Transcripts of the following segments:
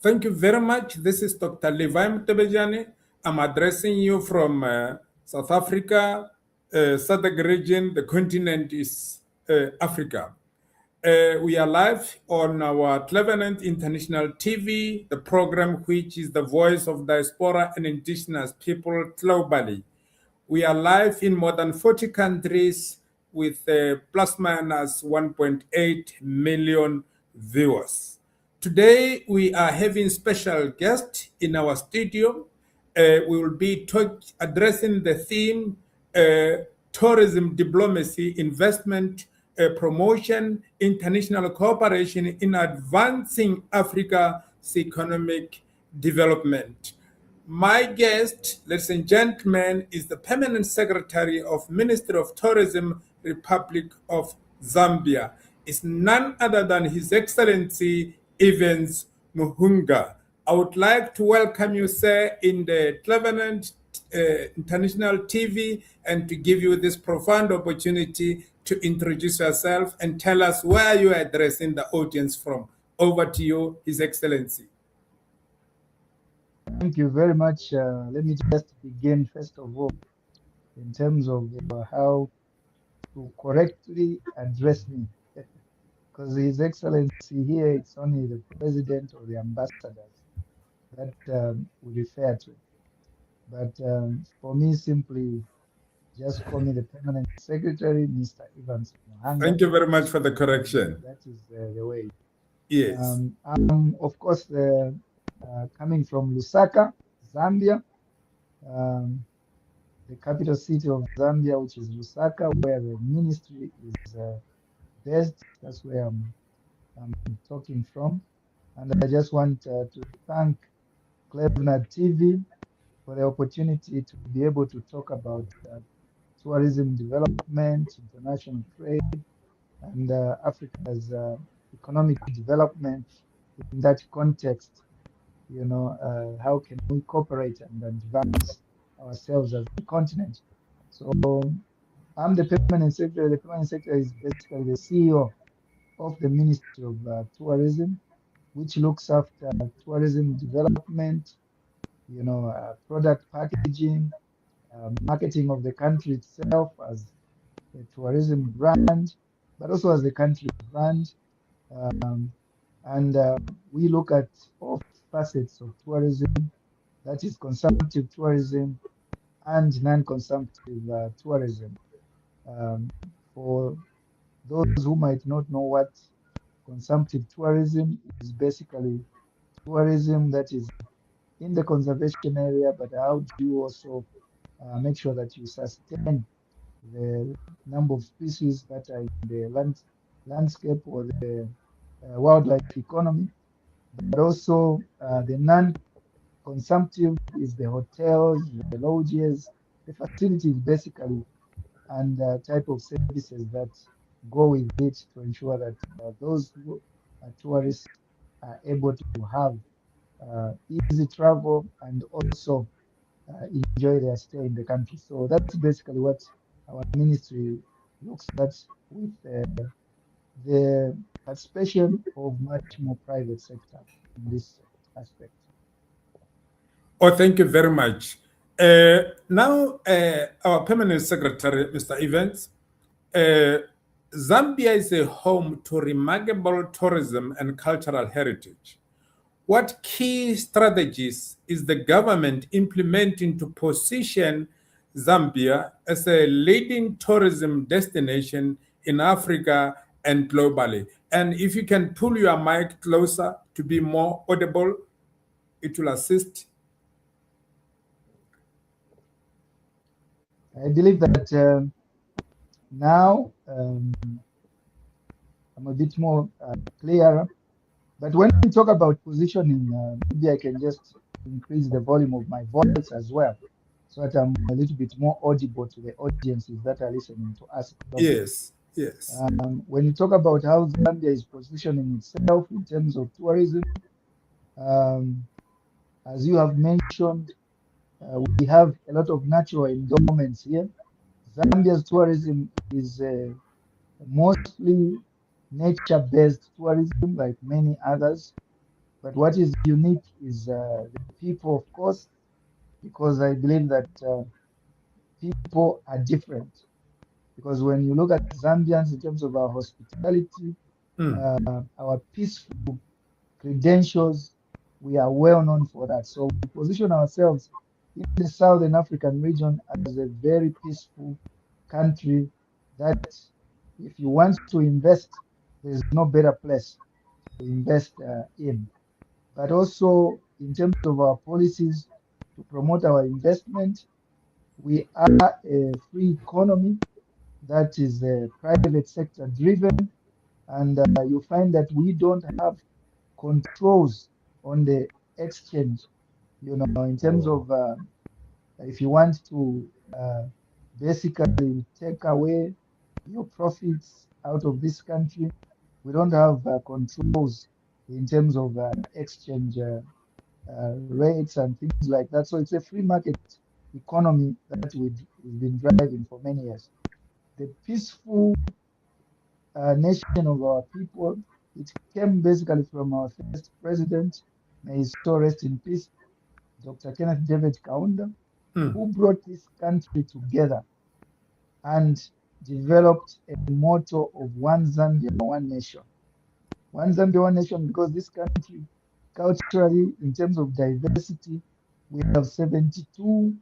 Thank you very much. This is Dr. Levi Mtebejani. I'm addressing you from South Africa, Southern region. The continent is Africa. We are live on our Cleveland International TV, the program which is the voice of diaspora and indigenous people globally. We are live in more than 40 countries with plus minus 1.8 million viewers. Today, we are having special guest in our studio. We will be addressing the theme tourism diplomacy, investment, promotion, international cooperation in advancing Africa's economic development. My guest, ladies and gentlemen, is the Permanent Secretary of Ministry of Tourism, Republic of Zambia. It's none other than His Excellency Evans Muhanga. I would like to welcome you, sir, in the Cleveland International TV and to give you this profound opportunity to introduce yourself and tell us where you are addressing the audience from. Over to you, His Excellency. Thank you very much. Let me just begin, first of all, in terms of how to correctly address me. Because His Excellency here, it's only the President or the ambassadors that we refer to. But for me, simply just call me the Permanent Secretary, Mr. Evans Muhanga. Thank you very much for the correction. That is the way. Yes. I'm, of course, coming from Lusaka, Zambia, the capital city of Zambia, which is Lusaka, where the ministry is based. That's where I'm talking from. And I just want to thank Cleveland TV for the opportunity to be able to talk about tourism development, international trade, and Africa's economic development in that context. How can we cooperate and advance ourselves as a continent? So I'm the Permanent Secretary. The Permanent Secretary is basically the CEO of the Ministry of Tourism, which looks after tourism development, product packaging, marketing of the country itself as a tourism brand, but also as a country brand. And we look at all facets of tourism, that is consumptive tourism and non-consumptive tourism. For those who might not know what consumptive tourism is, basically tourism that is in the conservation area, but how do you also make sure that you sustain the number of species that are in the landscape or the wildlife economy, but also the non-consumptive is the hotels, the lodges, the facilities basically, and type of services that go with it to ensure that those who are tourists are able to have easy travel and also enjoy their stay in the country. So that's basically what our ministry looks at, with the participation of much more private sector in this aspect. Oh, thank you very much. Now, our Permanent Secretary, Mr. Evans, Zambia is a home to remarkable tourism and cultural heritage. What key strategies is the government implementing to position Zambia as a leading tourism destination in Africa and globally? And if you can pull your mic closer to be more audible, it will assist. I believe that now I'm a bit more clear. But when we talk about positioning, maybe I can just increase the volume of my voice as well, so that I'm a little bit more audible to the audiences that are listening to us. Yes, yes. When you talk about how Zambia is positioning itself in terms of tourism, as you have mentioned, we have a lot of natural endowments here. Zambia's tourism is mostly nature-based tourism, like many others. But what is unique is the people, of course, because I believe that people are different. Because when you look at Zambians in terms of our hospitality, Mm. our peaceful credentials, we are well known for that. So we position ourselves in the Southern African region as a very peaceful country that if you want to invest, there's no better place to invest in. But also in terms of our policies to promote our investment, we are a free economy that is private sector driven, and you find that we don't have controls on the exchange. You know, in terms of if you want to basically take away your profits out of this country, we don't have controls in terms of exchange rates and things like that. So it's a free market economy that we've been driving for many years. The peaceful nation of our people, it came basically from our first president, may his soul rest in peace, Dr. Kenneth David Kaunda, Mm. who brought this country together and developed a motto of one Zambia, one nation. One Zambia, one nation, because this country, culturally, in terms of diversity, we have 72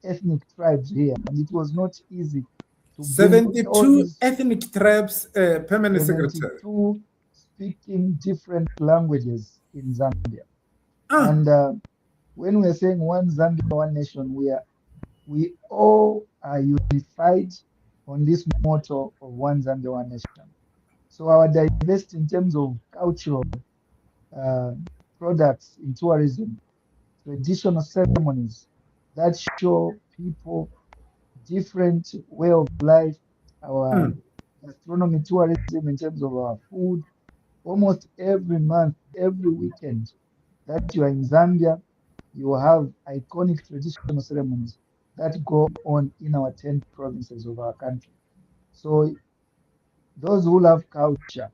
ethnic tribes here, and it was not easy to bring all 72 these ethnic tribes, permanent secretary. 72 speaking different languages in Zambia. Ah, And when we're saying one Zambia, one nation, we all are unified on this motto of one Zambia, one nation. So our diversity in terms of cultural uh, products in tourism, traditional ceremonies that show people different way of life, our mm, gastronomy tourism in terms of our food, almost every month, every weekend that you are in Zambia, you have iconic traditional ceremonies that go on in our 10 provinces of our country. So those who love culture,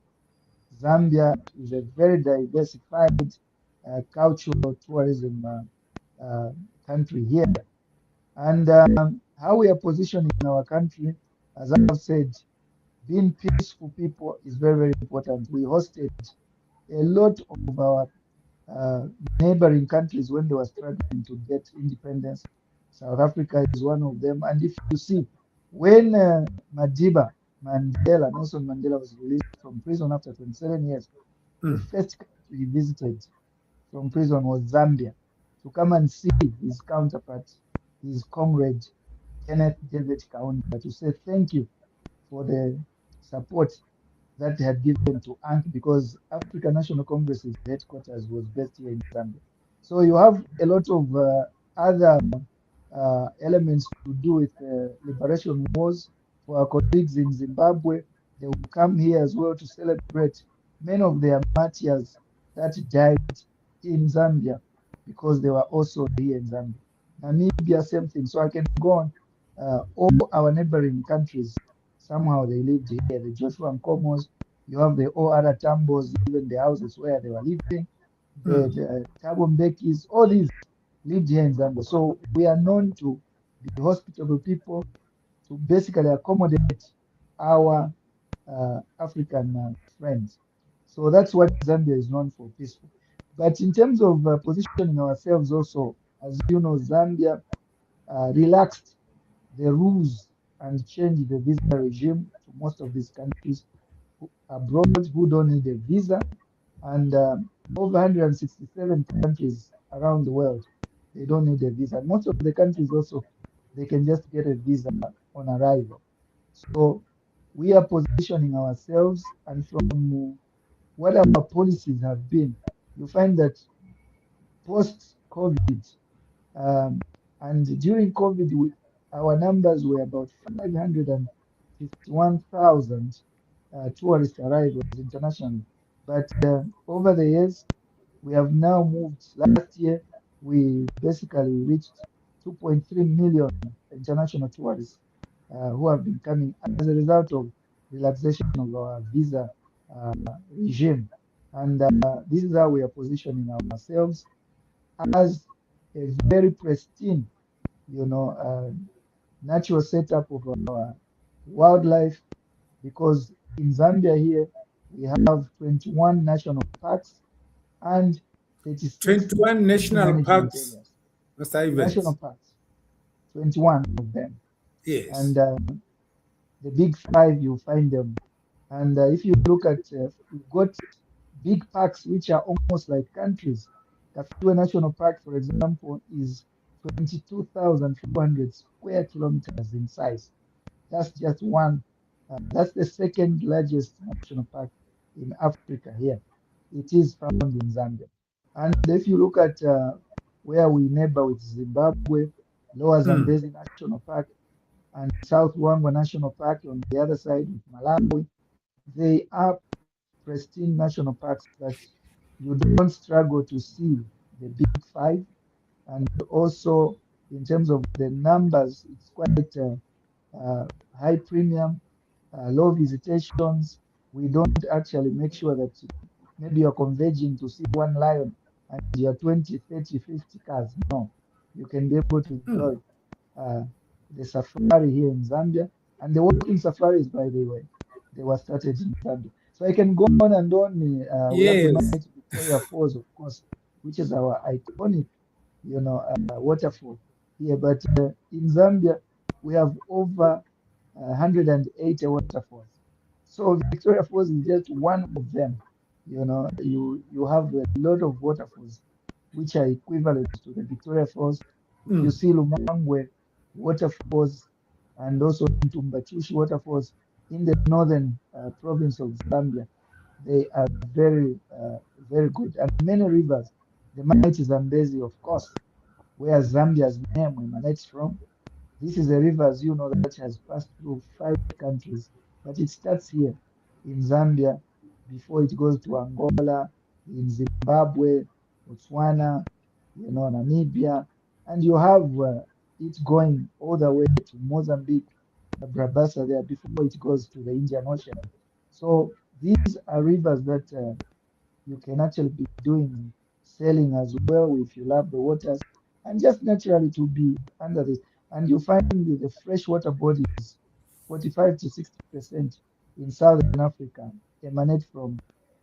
Zambia is a very diversified cultural tourism country here. And how we are positioned in our country, as I've said, being peaceful people is very, very important. We hosted a lot of our uh, neighboring countries when they were struggling to get independence. South Africa is one of them. And if you see, when Madiba Mandela, Nelson Mandela, was released from prison after 27 years, the mm. first country he visited from prison was Zambia to come and see his counterpart, his comrade, Kenneth David Kaunda, to say thank you for the support that they had given to ANC because African National Congress's headquarters was based here in Zambia. So you have a lot of other elements to do with liberation wars. For our colleagues in Zimbabwe, they will come here as well to celebrate many of their martyrs that died in Zambia because they were also here in Zambia. Namibia, same thing. So I can go on. All our neighboring countries, somehow they lived here. The Joshua and Komos, you have the all other Tambos, even the houses where they were living, the Thabo Mbekis, all these lived here in Zambia. So we are known to be hospitable people, to basically accommodate our African friends. So that's what Zambia is known for, peaceful. But in terms of positioning ourselves also, as you know, Zambia relaxed the rules and changed the visa regime to most of these countries abroad who don't need a visa, and over 167 countries around the world, they don't need a visa. Most of the countries also, they can just get a visa on arrival. So we are positioning ourselves, and from what our policies have been, you find that post-COVID, um, and during COVID, our numbers were about 551,000 tourist arrivals internationally. But over the years, we have now moved. Last year, we basically reached 2.3 million international tourists who have been coming as a result of relaxation of our visa regime. And this is how we are positioning ourselves as a very pristine, natural setup of our wildlife. Because in Zambia here, we have 21 national parks and 36 21 game national management parks, areas. Mr. National Evans. parks, 21 of them. Yes. And the big five, you find them. And if you look at, we've got big parks which are almost like countries. Kafue National Park, for example, is 22,400 square kilometers in size. That's just one. That's the second largest national park in Africa here. It is found in Zambia. And if you look at where we neighbor with Zimbabwe, Lower Mm. Zambezi National Park, and South Luangwa National Park on the other side with Malawi, they are pristine national parks that you don't struggle to see the big five. And also, in terms of the numbers, it's quite uh, high premium, low visitations. We don't actually make sure that maybe you're converging to see one lion and you're 20, 30, 50 cars. No, you can be able to enjoy uh, the safari here in Zambia. And the walking safaris, by the way, they were started in Zambia. So I can go on and on. We have the Yes. mighty Victoria Falls, of course, which is our iconic, waterfall here. But in Zambia, we have over 180 waterfalls. So Victoria Falls is just one of them. You have a lot of waterfalls which are equivalent to the Victoria Falls. If you Mm. see Lumangwe waterfalls and also Ntumbachushi waterfalls in the northern province of Zambia, they are very good. And many rivers, the mighty Zambezi, of course, where Zambia's name emanates from. This is a river, as you know, that has passed through five countries, but it starts here in Zambia before it goes to Angola, in Zimbabwe, Botswana, Namibia, and you have it going all the way to Mozambique, Brabassa there before it goes to the Indian Ocean. So these are rivers that you can actually be doing sailing as well if you love the waters and just naturally to be under this. And you find the freshwater bodies, 45 to 60% in Southern Africa emanate from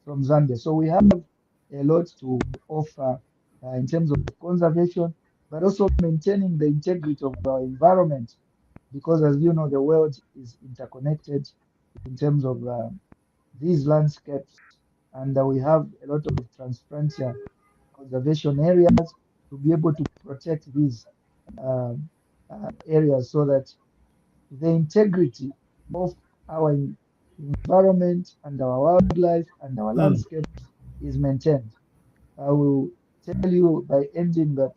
Zambia. So we have a lot to offer in terms of conservation, but also maintaining the integrity of our environment. Because as you know, the world is interconnected in terms of these landscapes, and we have a lot of transfrontier conservation areas to be able to protect these areas so that the integrity of our environment and our wildlife and our Mm. landscapes is maintained. I will tell you by ending that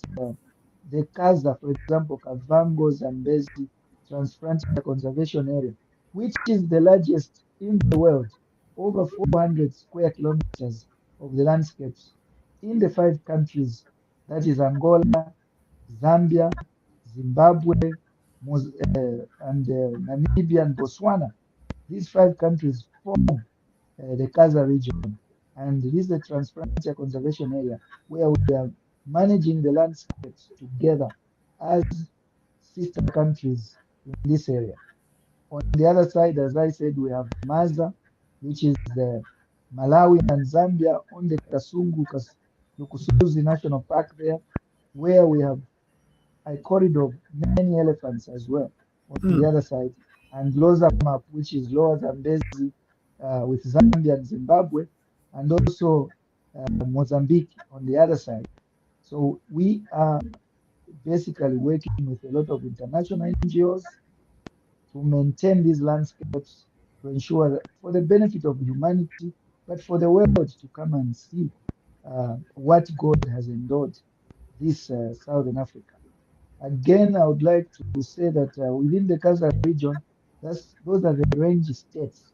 the Kaza, for example, Kavango Zambezi Transfrontier Conservation Area, which is the largest in the world, over 400 square kilometers of the landscapes in the five countries, that is Angola, Zambia, Zimbabwe, and Namibia and Botswana. These five countries form the Kaza region. And this is a transfrontier conservation area where we are managing the landscapes together as sister countries in this area. On the other side, as I said, we have Maza, which is the Malawi and Zambia on the Lukusuzi National Park there, where we have a corridor of many elephants as well on the Mm. other side, and Loza map, which is Lower Zambezi with Zambia and Zimbabwe, and also Mozambique on the other side. So we are basically working with a lot of international NGOs to maintain these landscapes to ensure that for the benefit of humanity, but for the world to come and see what God has endowed this Southern Africa. Again, I would like to say that within the Gaza region, those are the range states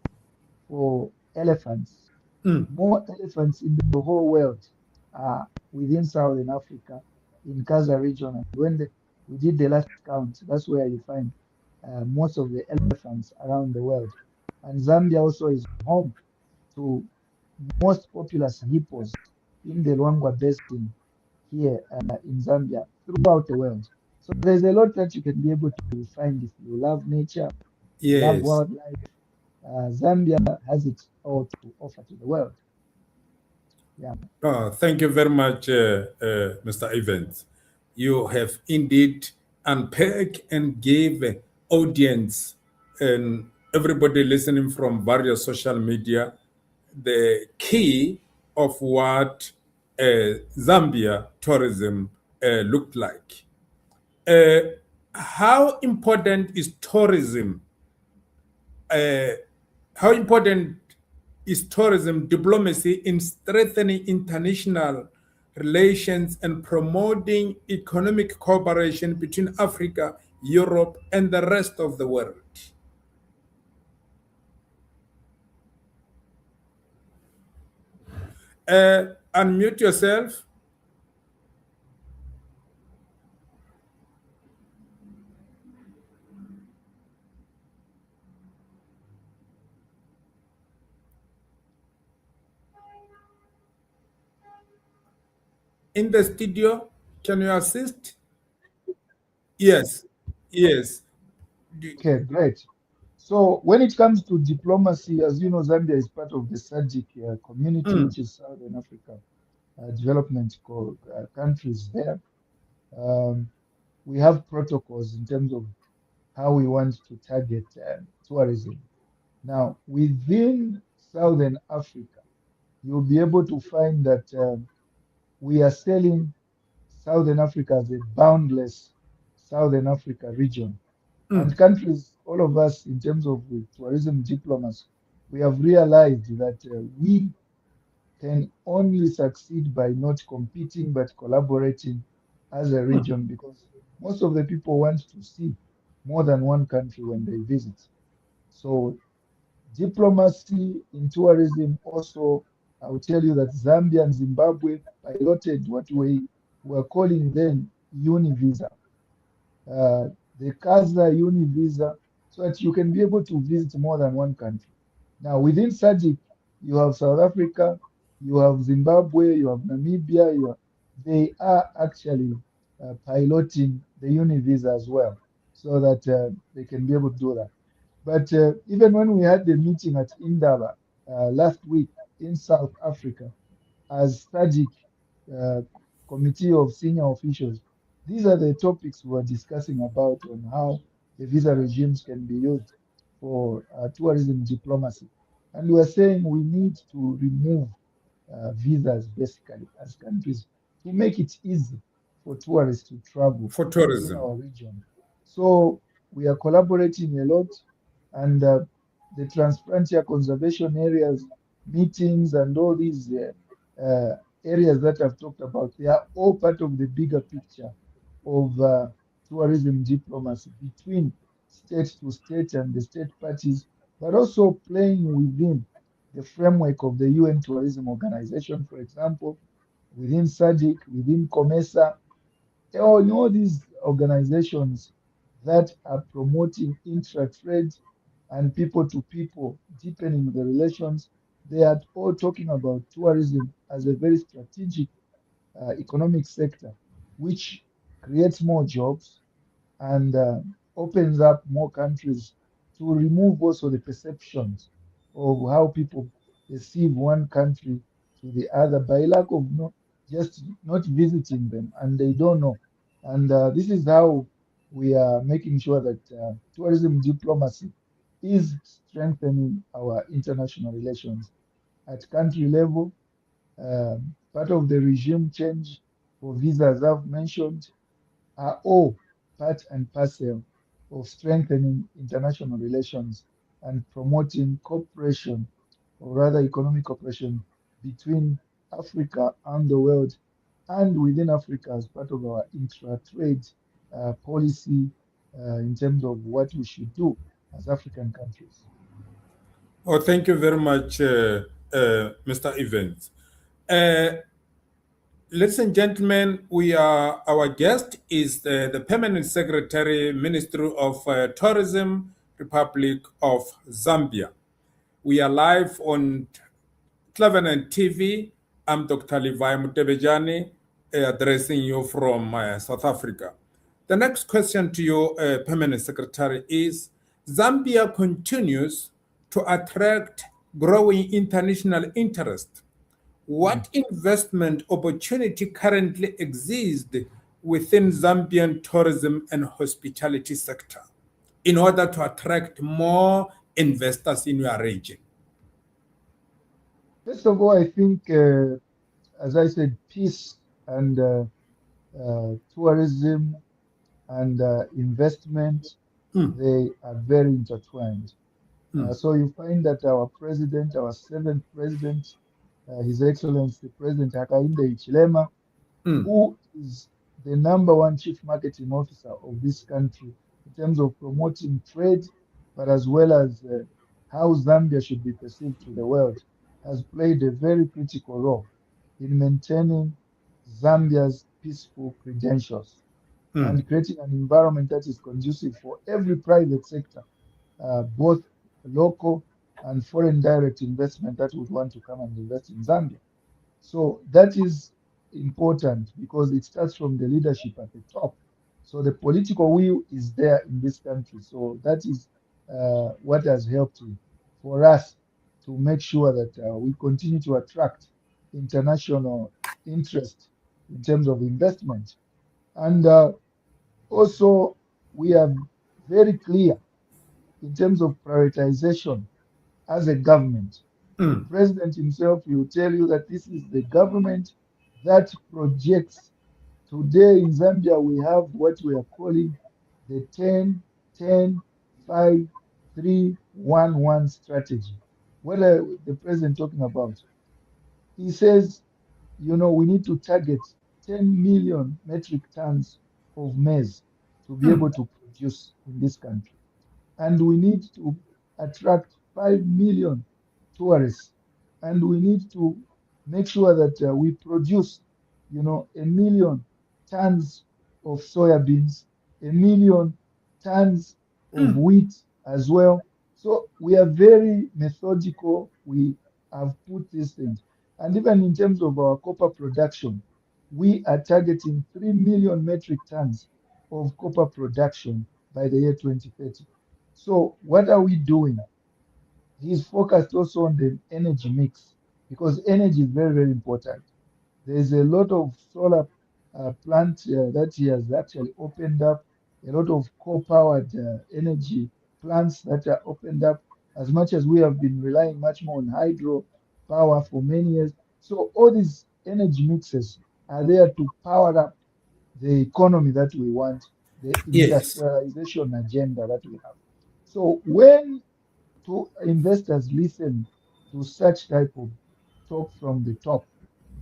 for elephants. Mm. More elephants in the whole world are within Southern Africa in Gaza region. And when we did the last count, that's where you find most of the elephants around the world. And Zambia also is home to most populous hippos in the Luangwa Basin here in Zambia throughout the world. So there's a lot that you can be able to find if you love nature, you love Yes. wildlife. Zambia has it all to offer to the world. Yeah. Thank you very much, Mr. Evans. You have indeed unpacked and gave audience and everybody listening from various social media the key of what Zambia tourism looked like. Uh, how important is tourism uh, how important is tourism diplomacy in strengthening international relations and promoting economic cooperation between Africa, Europe, and the rest of the world? Unmute yourself. In the studio, can you assist? Yes, yes. Okay, great. So when it comes to diplomacy, as you know, Zambia is part of the SADC community, Mm, which is Southern Africa development countries there. Um, we have protocols in terms of how we want to target tourism. Now, within Southern Africa, you'll be able to find that we are selling Southern Africa as a boundless Southern Africa region. mm, And countries, all of us, in terms of tourism diplomacy, we have realized that we can only succeed by not competing but collaborating as a mm. region because most of the people want to see more than one country when they visit. So diplomacy in tourism also, I will tell you that Zambia and Zimbabwe piloted what we were calling then Univisa, uh, the CASA Univisa, so that you can be able to visit more than one country. Now, within SADC, you have South Africa, you have Zimbabwe, you have Namibia, they are actually piloting the Univisa as well, so that they can be able to do that. But even when we had the meeting at Indaba last week in South Africa, as SADC uh, committee of senior officials, these are the topics we are discussing about on how the visa regimes can be used for tourism diplomacy. And we are saying we need to remove visas basically as countries to make it easy for tourists to travel For within tourism. our region. So we are collaborating a lot, and the Transfrontier Conservation Areas meetings and all these areas that I've talked about, they are all part of the bigger picture of tourism diplomacy between state to state and the state parties, but also playing within the framework of the UN Tourism Organization, for example, within SADC, within COMESA, all these organizations that are promoting intra-trade and people-to-people, deepening the relations, they are all talking about tourism as a very strategic economic sector, which creates more jobs, and opens up more countries to remove also the perceptions of how people perceive one country to the other by lack of just not visiting them and they don't know. And this is how we are making sure that tourism diplomacy is strengthening our international relations at country level. Part of the regime change for visas I've mentioned are all part and parcel of strengthening international relations and promoting cooperation, or rather economic cooperation, between Africa and the world and within Africa as part of our intra-trade policy in terms of what we should do as African countries. Oh, thank you very much, Mr. Evans. Uh, Ladies and gentlemen, our guest is the Permanent Secretary, Ministry of Tourism, Republic of Zambia. We are live on Cleveland TV. I'm Dr. Levi Mutebejani, addressing you from South Africa. The next question to you, Permanent Secretary, is Zambia continues to attract growing international interest. Mm. What investment opportunity currently exists within Zambian tourism and hospitality sector in order to attract more investors in your region? First of all, I think, as I said, peace and tourism and investment, Mm, they are very intertwined. mm, So you find that our president, our seventh president, His Excellency President Hakainde Hichilema, mm, who is the number one chief marketing officer of this country in terms of promoting trade, but as well as how Zambia should be perceived to the world, has played a very critical role in maintaining Zambia's peaceful credentials mm, and creating an environment that is conducive for every private sector, both local and foreign direct investment that would want to come and invest in Zambia. So that is important because it starts from the leadership at the top. So the political will is there in this country. So that is what has helped for us to make sure that we continue to attract international interest in terms of investment. And also, we are very clear in terms of prioritization as a government. The mm, president himself will tell you that this is the government that projects. Today in Zambia, we have what we are calling the 10, 10, 5, 3, 1, 1 strategy. What are the president talking about? He says, we need to target 10 million metric tons of maize to be mm, able to produce in this country. And we need to attract 5 million tourists. And we need to make sure that we produce, 1 million tons of soybeans, 1 million tons of mm, wheat as well. So we are very methodical. We have put these things. And even in terms of our copper production, we are targeting 3 million metric tons of copper production by the year 2030. So what are we doing? He's focused also on the energy mix because energy is very, very important. There's a lot of solar plant that he has actually opened up, a lot of coal-powered energy plants that are opened up, as much as we have been relying much more on hydro power for many years. So all these energy mixes are there to power up the economy that we want, the yes. industrialization agenda that we have. So when investors listen to such type of talk from the top,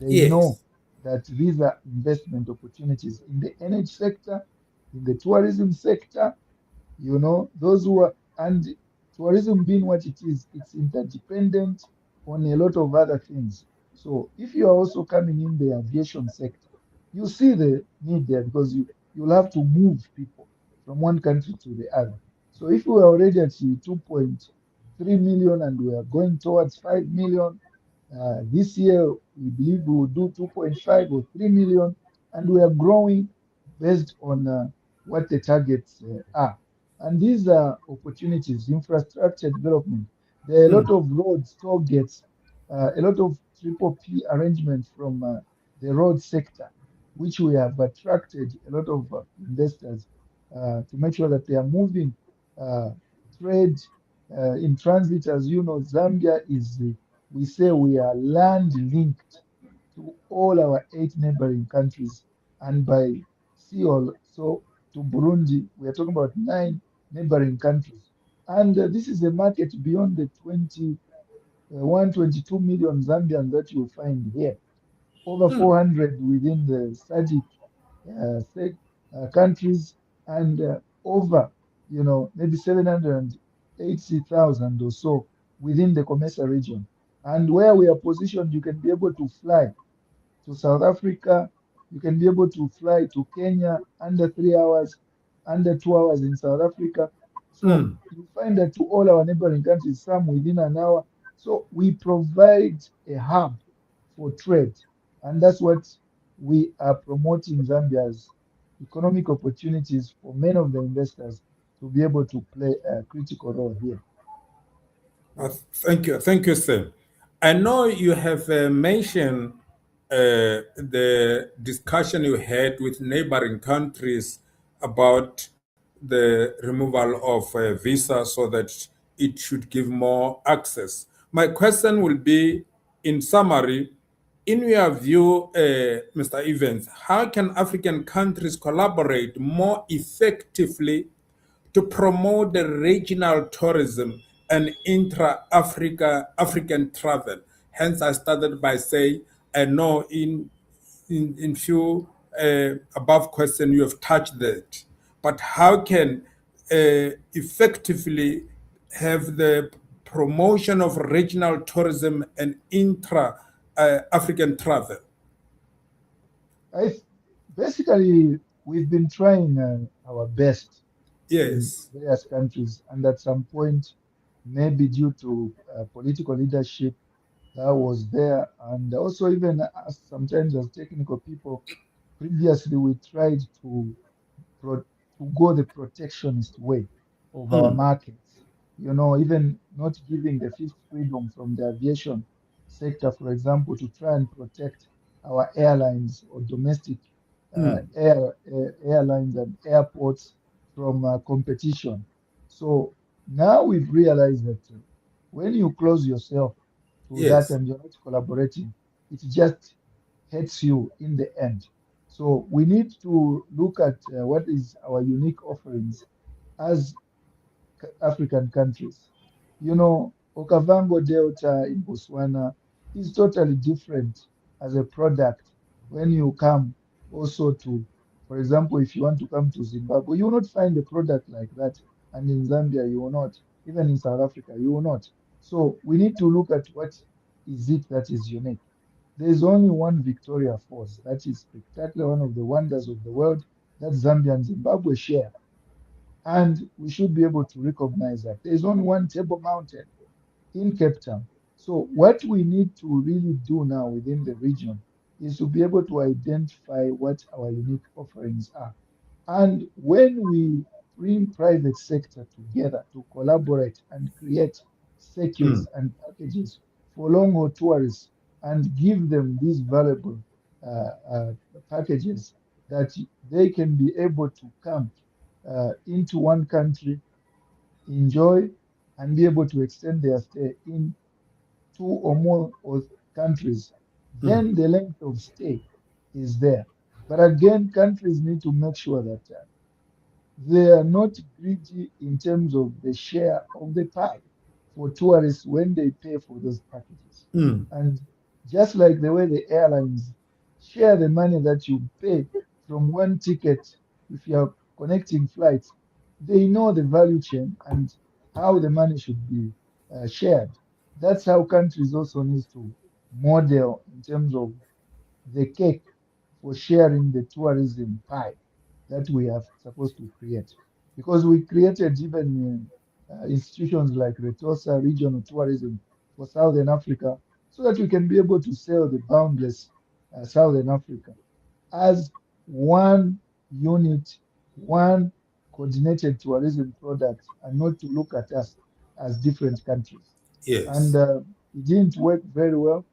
they know Yes. that these are investment opportunities in the energy sector, in the tourism sector, those who are, and tourism being what it is, it's interdependent on a lot of other things. So if you are also coming in the aviation sector, you see the need there because you'll have to move people from one country to the other. So if we are already at 2.3 million and we are going towards 5 million, this year we believe we will do 2.5 or 3 million, and we are growing based on what the targets are. And these are opportunities, infrastructure development. There are a lot Mm, of roads, toll gates, a lot of triple P arrangements from the road sector, which we have attracted a lot of investors to make sure that they are moving uh, trade in transit. As you know, Zambia is, we say we are land linked to all our 8 neighboring countries and by sea also to Burundi. We are talking about 9 neighboring countries. And this is a market beyond the 22 million Zambians that you find here. Over mm, 400 within the SADC countries and over, maybe 780,000 or so within the Comesa region. And where we are positioned, you can be able to fly to South Africa. You can be able to fly to Kenya under 3 hours, under 2 hours in South Africa. So mm, you find that to all our neighboring countries, some within an hour, So we provide a hub for trade, and that's what we are promoting Zambia's economic opportunities for many of the investors to be able to play a critical role here. Thank you, sir. I know you have mentioned the discussion you had with neighboring countries about the removal of visa so that it should give more access. My question will be, in summary, in your view, Mr. Evans, how can African countries collaborate more effectively to promote the regional tourism and intra-Africa African travel? Hence, I started by saying, I know in few above question you have touched that, but how can effectively have the promotion of regional tourism and intra African travel? I, Basically, we've been trying our best in Yes. various countries, and at some point, maybe due to political leadership that was there, and also even us sometimes as technical people, previously we tried pro- to go the protectionist way of our Mm, markets. You know, even not giving the fifth freedom from the aviation sector, for example, to try and protect our airlines or domestic mm, airlines and airports from competition. So now we've realized that when you close yourself to that yes. and you're not collaborating, it just hurts you in the end. So we need to look at what is our unique offerings as African countries. You know, Okavango Delta in Botswana is totally different as a product when you come also to, for example, if you want to come to Zimbabwe, you will not find a product like that. And in Zambia, you will not. Even in South Africa, you will not. So we need to look at what is it that is unique. There is only one Victoria Falls that is spectacular, one of the wonders of the world that Zambia and Zimbabwe share. And we should be able to recognize that. There's only one Table Mountain in Cape Town. So what we need to really do now within the region is to be able to identify what our unique offerings are. And when we bring private sector together to collaborate and create Mm, circuits and packages for long haul tourists and give them these valuable packages that they can be able to come into one country, enjoy, and be able to extend their stay in two or more of countries, mm, then the length of stay is there. But again, countries need to make sure that they are not greedy in terms of the share of the pie for tourists when they pay for those packages. mm, And just like the way the airlines share the money that you pay from one ticket, if you're connecting flights, they know the value chain and how the money should be shared. That's how countries also need to model in terms of the cake for sharing the tourism pie that we are supposed to create. Because we created even institutions like Retosa Regional Tourism for Southern Africa so that we can be able to sell the boundless Southern Africa as one unit, one coordinated tourism product, and not to look at us as different countries. And yes. it didn't work very well.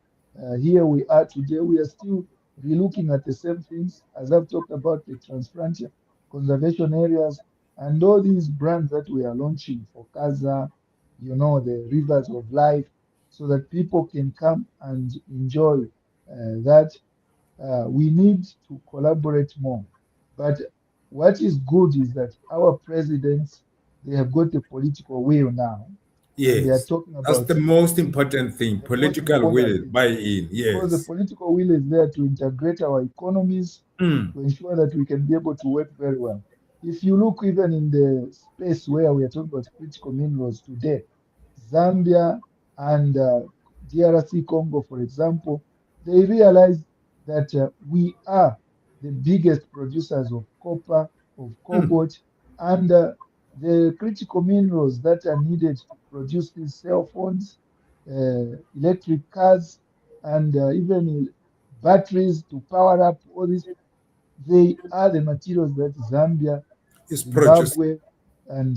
Here we are today. We are still relooking at the same things as I've talked about the transfrontier conservation areas and all these brands that we are launching for Kaza, you know, the rivers of life, so that people can come and enjoy that we need to collaborate more. But what is good is that our presidents, they have got the political will now, and they are Yes. talking That's about the most in, important thing. the most Political important will, thing, buy in. because the Yes. political will is there to integrate our economies Mm, to ensure that we can be able to work very well. If you look even in the space where we are talking about critical minerals today, Zambia and DRC Congo, for example, they realize that we are the biggest producers of copper, of mm, cobalt, and the critical minerals that are needed to produce these cell phones, electric cars, and even batteries to power up all this. They are the materials that Zambia, It's produced. Zimbabwe, and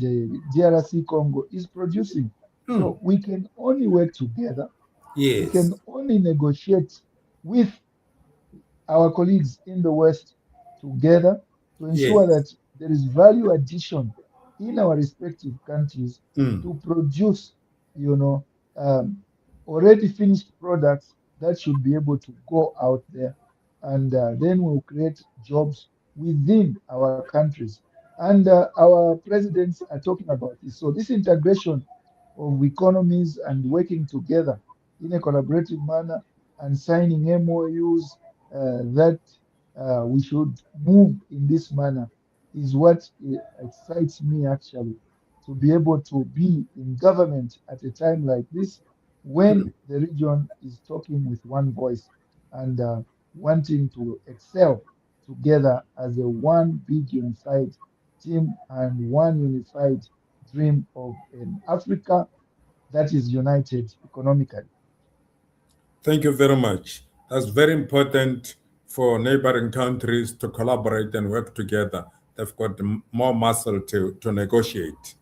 DRC Congo is producing. Mm. So we can only work together. We Yes. can only negotiate with our colleagues in the West together to ensure Yes. that there is value addition in our respective countries Mm. to produce, you know, um, already finished products that should be able to go out there, and then we'll create jobs within our countries. And our presidents are talking about this. So this integration of economies and working together in a collaborative manner and signing MOUs that we should move in this manner is what excites me actually, to be able to be in government at a time like this when the region is talking with one voice and wanting to excel together as a one big unified team and one unified dream of an Africa that is united economically. Thank you very much. That's very important for neighboring countries to collaborate and work together. They've got more muscle to negotiate.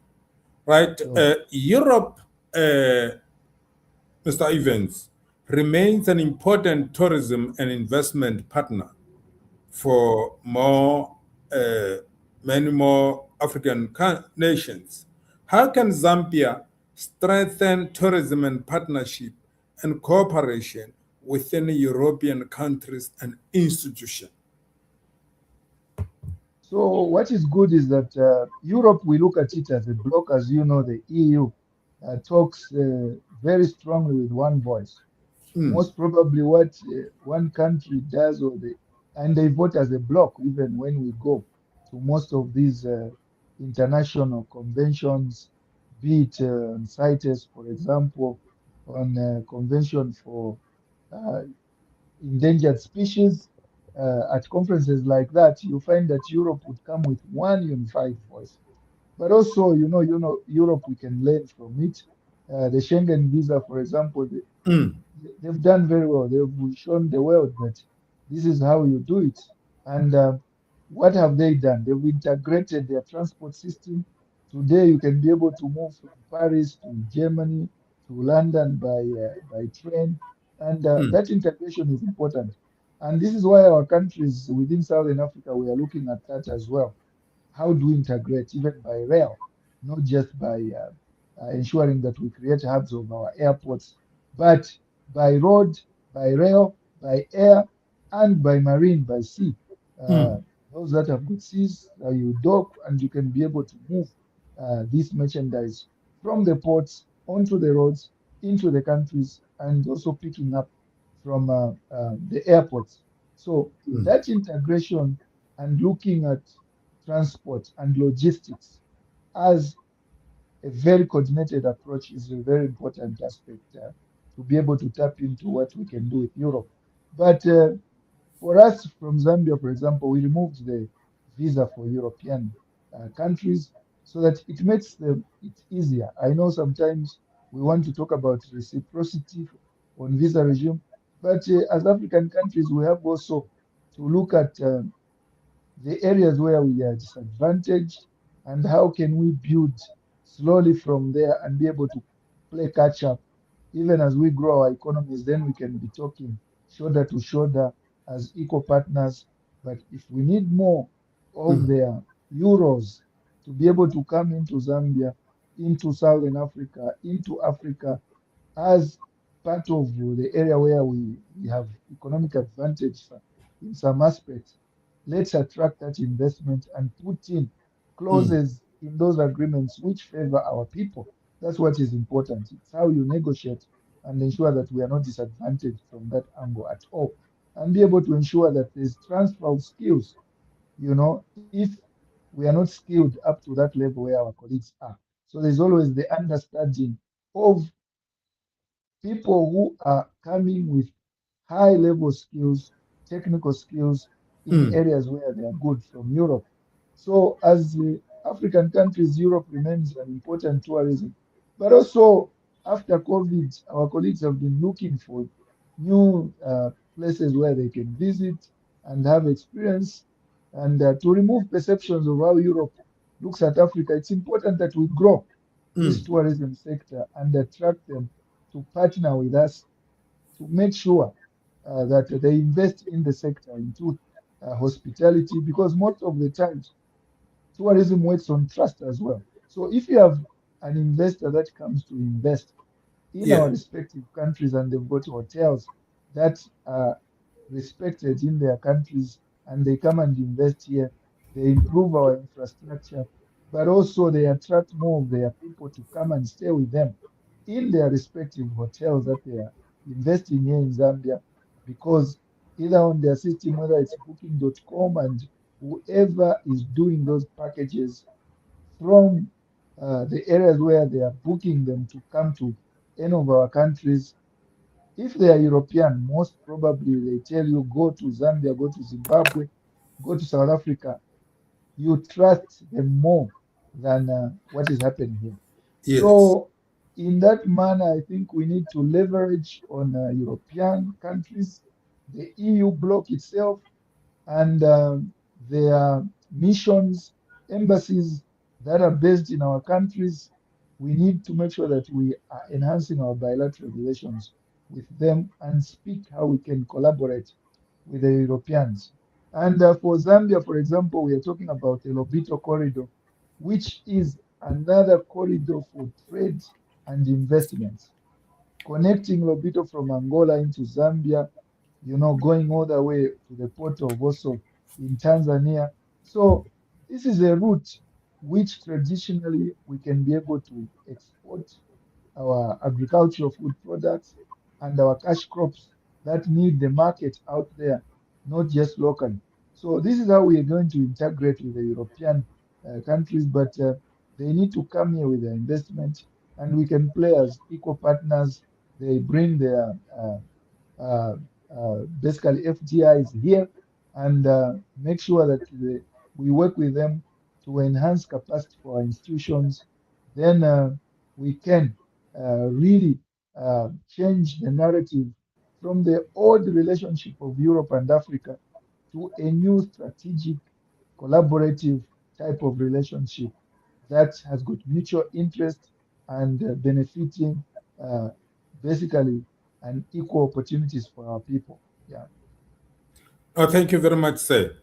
Right? So, Europe, Mr. Evans, remains an important tourism and investment partner for uh, many more African nations. How can Zambia strengthen tourism and partnership and cooperation within European countries and institutions? so what is good is that Europe, we look at it as a bloc, as you know, the EU talks very strongly with one voice. Mm, Most probably, what one country does, and they vote as a bloc, even when we go to most of these international conventions, be it on CITES, for example, on Convention for uh, Endangered Species. At conferences like that, you find that Europe would come with one unified voice. But also, Europe, we can learn from it. The Schengen visa, for example, mm, they've done very well. They've shown the world that this is how you do it. And what have they done? They've integrated their transport system. Today, you can be able to move from Paris to Germany to London by train, and mm, that integration is important. And this is why our countries within Southern Africa, we are looking at that as well. How do we integrate even by rail, not just by ensuring that we create hubs of our airports, but by road, by rail, by air, and by marine, by sea. mm, Uh, those that have good seas, you dock and you can be able to move this merchandise from the ports onto the roads, into the countries, and also picking up from the airports. So mm, that integration and looking at transport and logistics as a very coordinated approach is a very important aspect to be able to tap into what we can do with Europe. But for us from Zambia, for example, we removed the visa for European countries so that it makes it easier. I know sometimes we want to talk about reciprocity on visa regime, but as African countries, we have also to look at the areas where we are disadvantaged and how can we build slowly from there and be able to play catch up. Even as we grow our economies, then we can be talking shoulder to shoulder as equal partners. But if we need more of mm, their euros to be able to come into Zambia, into Southern Africa, into Africa, as part of the area where we have economic advantage in some aspects, let's attract that investment and put in mm, clauses in those agreements which favor our people. That's what is important. It's how you negotiate and ensure that we are not disadvantaged from that angle at all. And be able to ensure that there's transfer of skills. If we are not skilled up to that level where our colleagues are. So there's always the understanding of people who are coming with high level skills, technical skills in mm. areas where they are good from Europe. So, as African countries, Europe remains an important tourism, but also after COVID, our colleagues have been looking for new places where they can visit and have experience, and to remove perceptions of how Europe looks at Africa. It's important that we grow this Mm. tourism sector and attract them to partner with us to make sure that they invest in the sector into hospitality, because most of the times tourism works on trust as well. So if you have an investor that comes to invest in Yeah. our respective countries and they've got hotels that are respected in their countries and they come and invest here, they improve our infrastructure, but also they attract more of their people to come and stay with them in their respective hotels that they are investing here in Zambia, because either on their system, whether it's booking.com and whoever is doing those packages from the areas where they are booking them to come to any of our countries. If they are European, most probably they tell you go to Zambia, go to Zimbabwe, go to South Africa. You trust them more than what is happening here. Yes. So, in that manner, I think we need to leverage on European countries, the EU bloc itself, and their missions, embassies that are based in our countries. We need to make sure that we are enhancing our bilateral relations with them and speak how we can collaborate with the Europeans. And for Zambia, for example, we are talking about the Lobito corridor, which is another corridor for trade and investments, connecting Lobito from Angola into Zambia, going all the way to the port of Oso in Tanzania. So this is a route which traditionally we can be able to export our agricultural food products and our cash crops that need the market out there, not just locally. So this is how we are going to integrate with the European countries, but they need to come here with their investment, and we can play as equal partners. They bring their uh, basically FGIs here and make sure that we work with them to enhance capacity for our institutions. Then we can really change the narrative from the old relationship of Europe and Africa to a new strategic, collaborative type of relationship that has got mutual interest and benefiting uh, basically and equal opportunities for our people. Yeah, Oh, thank you very much, sir.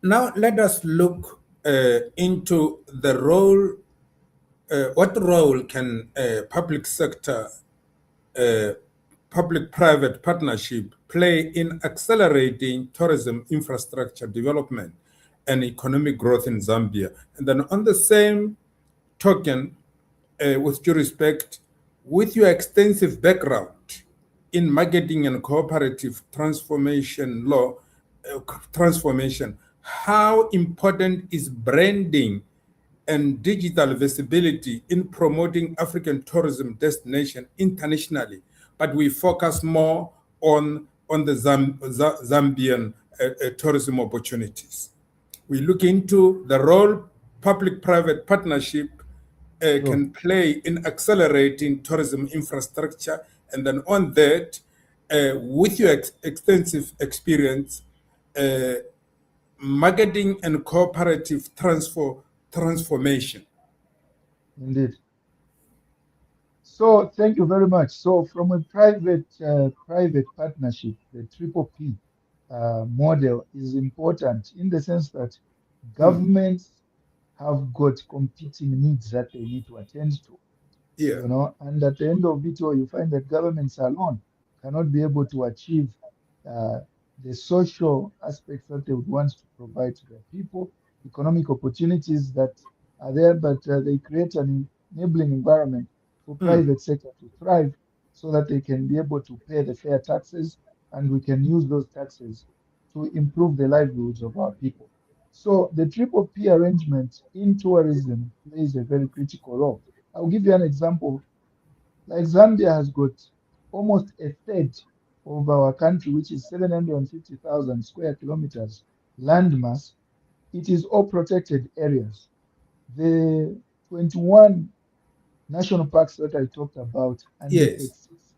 Now let us look into the role. What role can public sector, uh, public-private partnership play in accelerating tourism infrastructure development and economic growth in Zambia? And then, on the same token, with due respect, with your extensive background in marketing and cooperative transformation law, transformation, how important is branding and digital visibility in promoting African tourism destination internationally? But we focus more on the Zambian tourism opportunities. We look into the role public-private partnership sure. can play in accelerating tourism infrastructure, and then on that, with your extensive experience, uh, marketing and cooperative transformation. Indeed. So thank you very much. So from a private partnership, the triple P model is important in the sense that Mm. governments have got competing needs that they need to attend to. Yeah. And at the end of it all, you find that governments alone cannot be able to achieve uh, the social aspects that they would want to provide to their people, economic opportunities that are there, but they create an enabling environment for Mm. private sector to thrive so that they can be able to pay the fair taxes, and we can use those taxes to improve the livelihoods of our people. So the triple P arrangement in tourism plays a very critical role. I'll give you an example. Like Zambia has got almost a third of our country, which is 750,000 square kilometers landmass. It is all protected areas. The 21 national parks that I talked about, and the Yes. 36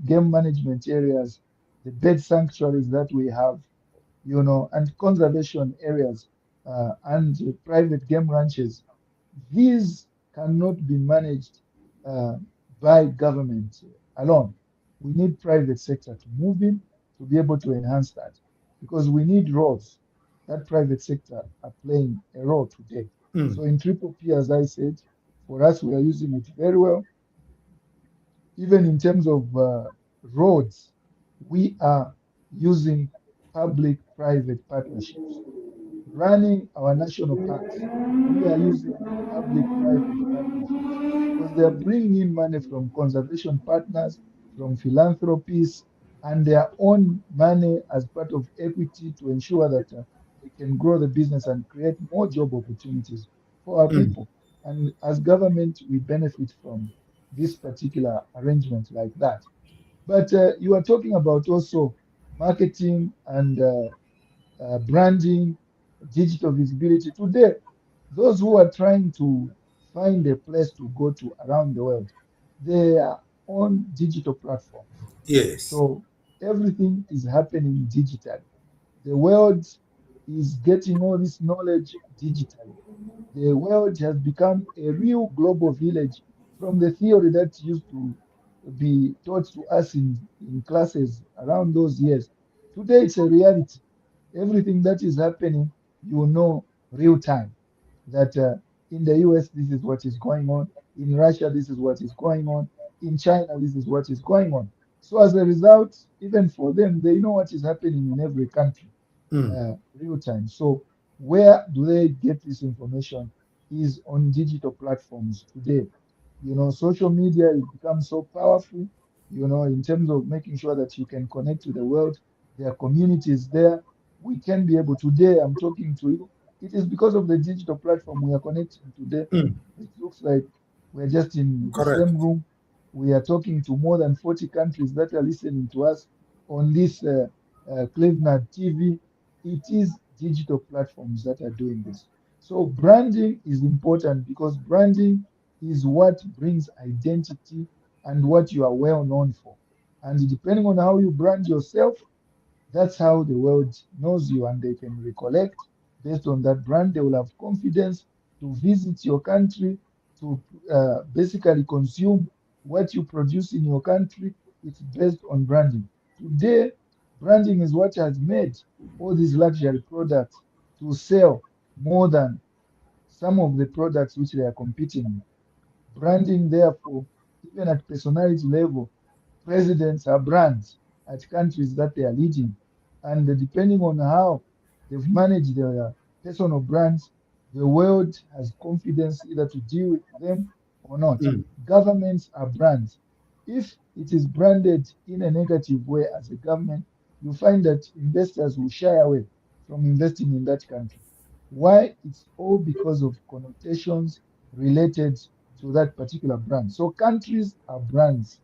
game management areas, the bird sanctuaries that we have, and conservation areas, and private game ranches. These cannot be managed uh, by government alone. We need private sector to move in to be able to enhance that, because we need roles that private sector are playing a role today. Mm. So in Triple P, as I said, for us, we are using it very well. Even in terms of roads, we are using public-private partnerships. Running our national parks, we are using public-private partnerships because they are bringing in money from conservation partners, from philanthropists, and their own money as part of equity to ensure that they can grow the business and create more job opportunities for our Mm. people. And as government, we benefit from this particular arrangement like that. But you are talking about also marketing and branding, digital visibility. Today, those who are trying to find a place to go to around the world, they are on digital platforms. Yes. So everything is happening digitally. The world is getting all this knowledge digitally. The world has become a real global village from the theory that used to be taught to us in classes around those years. Today, it's a reality. Everything that is happening, you know, real time. That in the US, this is what is going on. In Russia, this is what is going on. In China, this is what is going on. So as a result, even for them, they know what is happening in every country Mm. real time. So where do they get this information is on digital platforms today. Social media has become so powerful, in terms of making sure that you can connect to the world. There are communities there. We can be able today, I'm talking to you. It is because of the digital platform we are connecting today. Mm. It looks like we're just in the Correct. same room. We are talking to more than 40 countries that are listening to us on this Cleveland TV. It is digital platforms that are doing this. So branding is important because branding is what brings identity and what you are well known for. And depending on how you brand yourself, that's how the world knows you and they can recollect based on that brand. They will have confidence to visit your country, to basically consume what you produce in your country. It's based on branding. Today, branding is what has made all these luxury products to sell more than some of the products which they are competing with. Branding, therefore, even at personality level, presidents are brands at countries that they are leading. And depending on how they've managed their personal brands, the world has confidence either to deal with them or not. Mm. Governments are brands. If it is branded in a negative way as a government, you find that investors will shy away from investing in that country. Why? It's all because of connotations related to that particular brand. So countries are brands,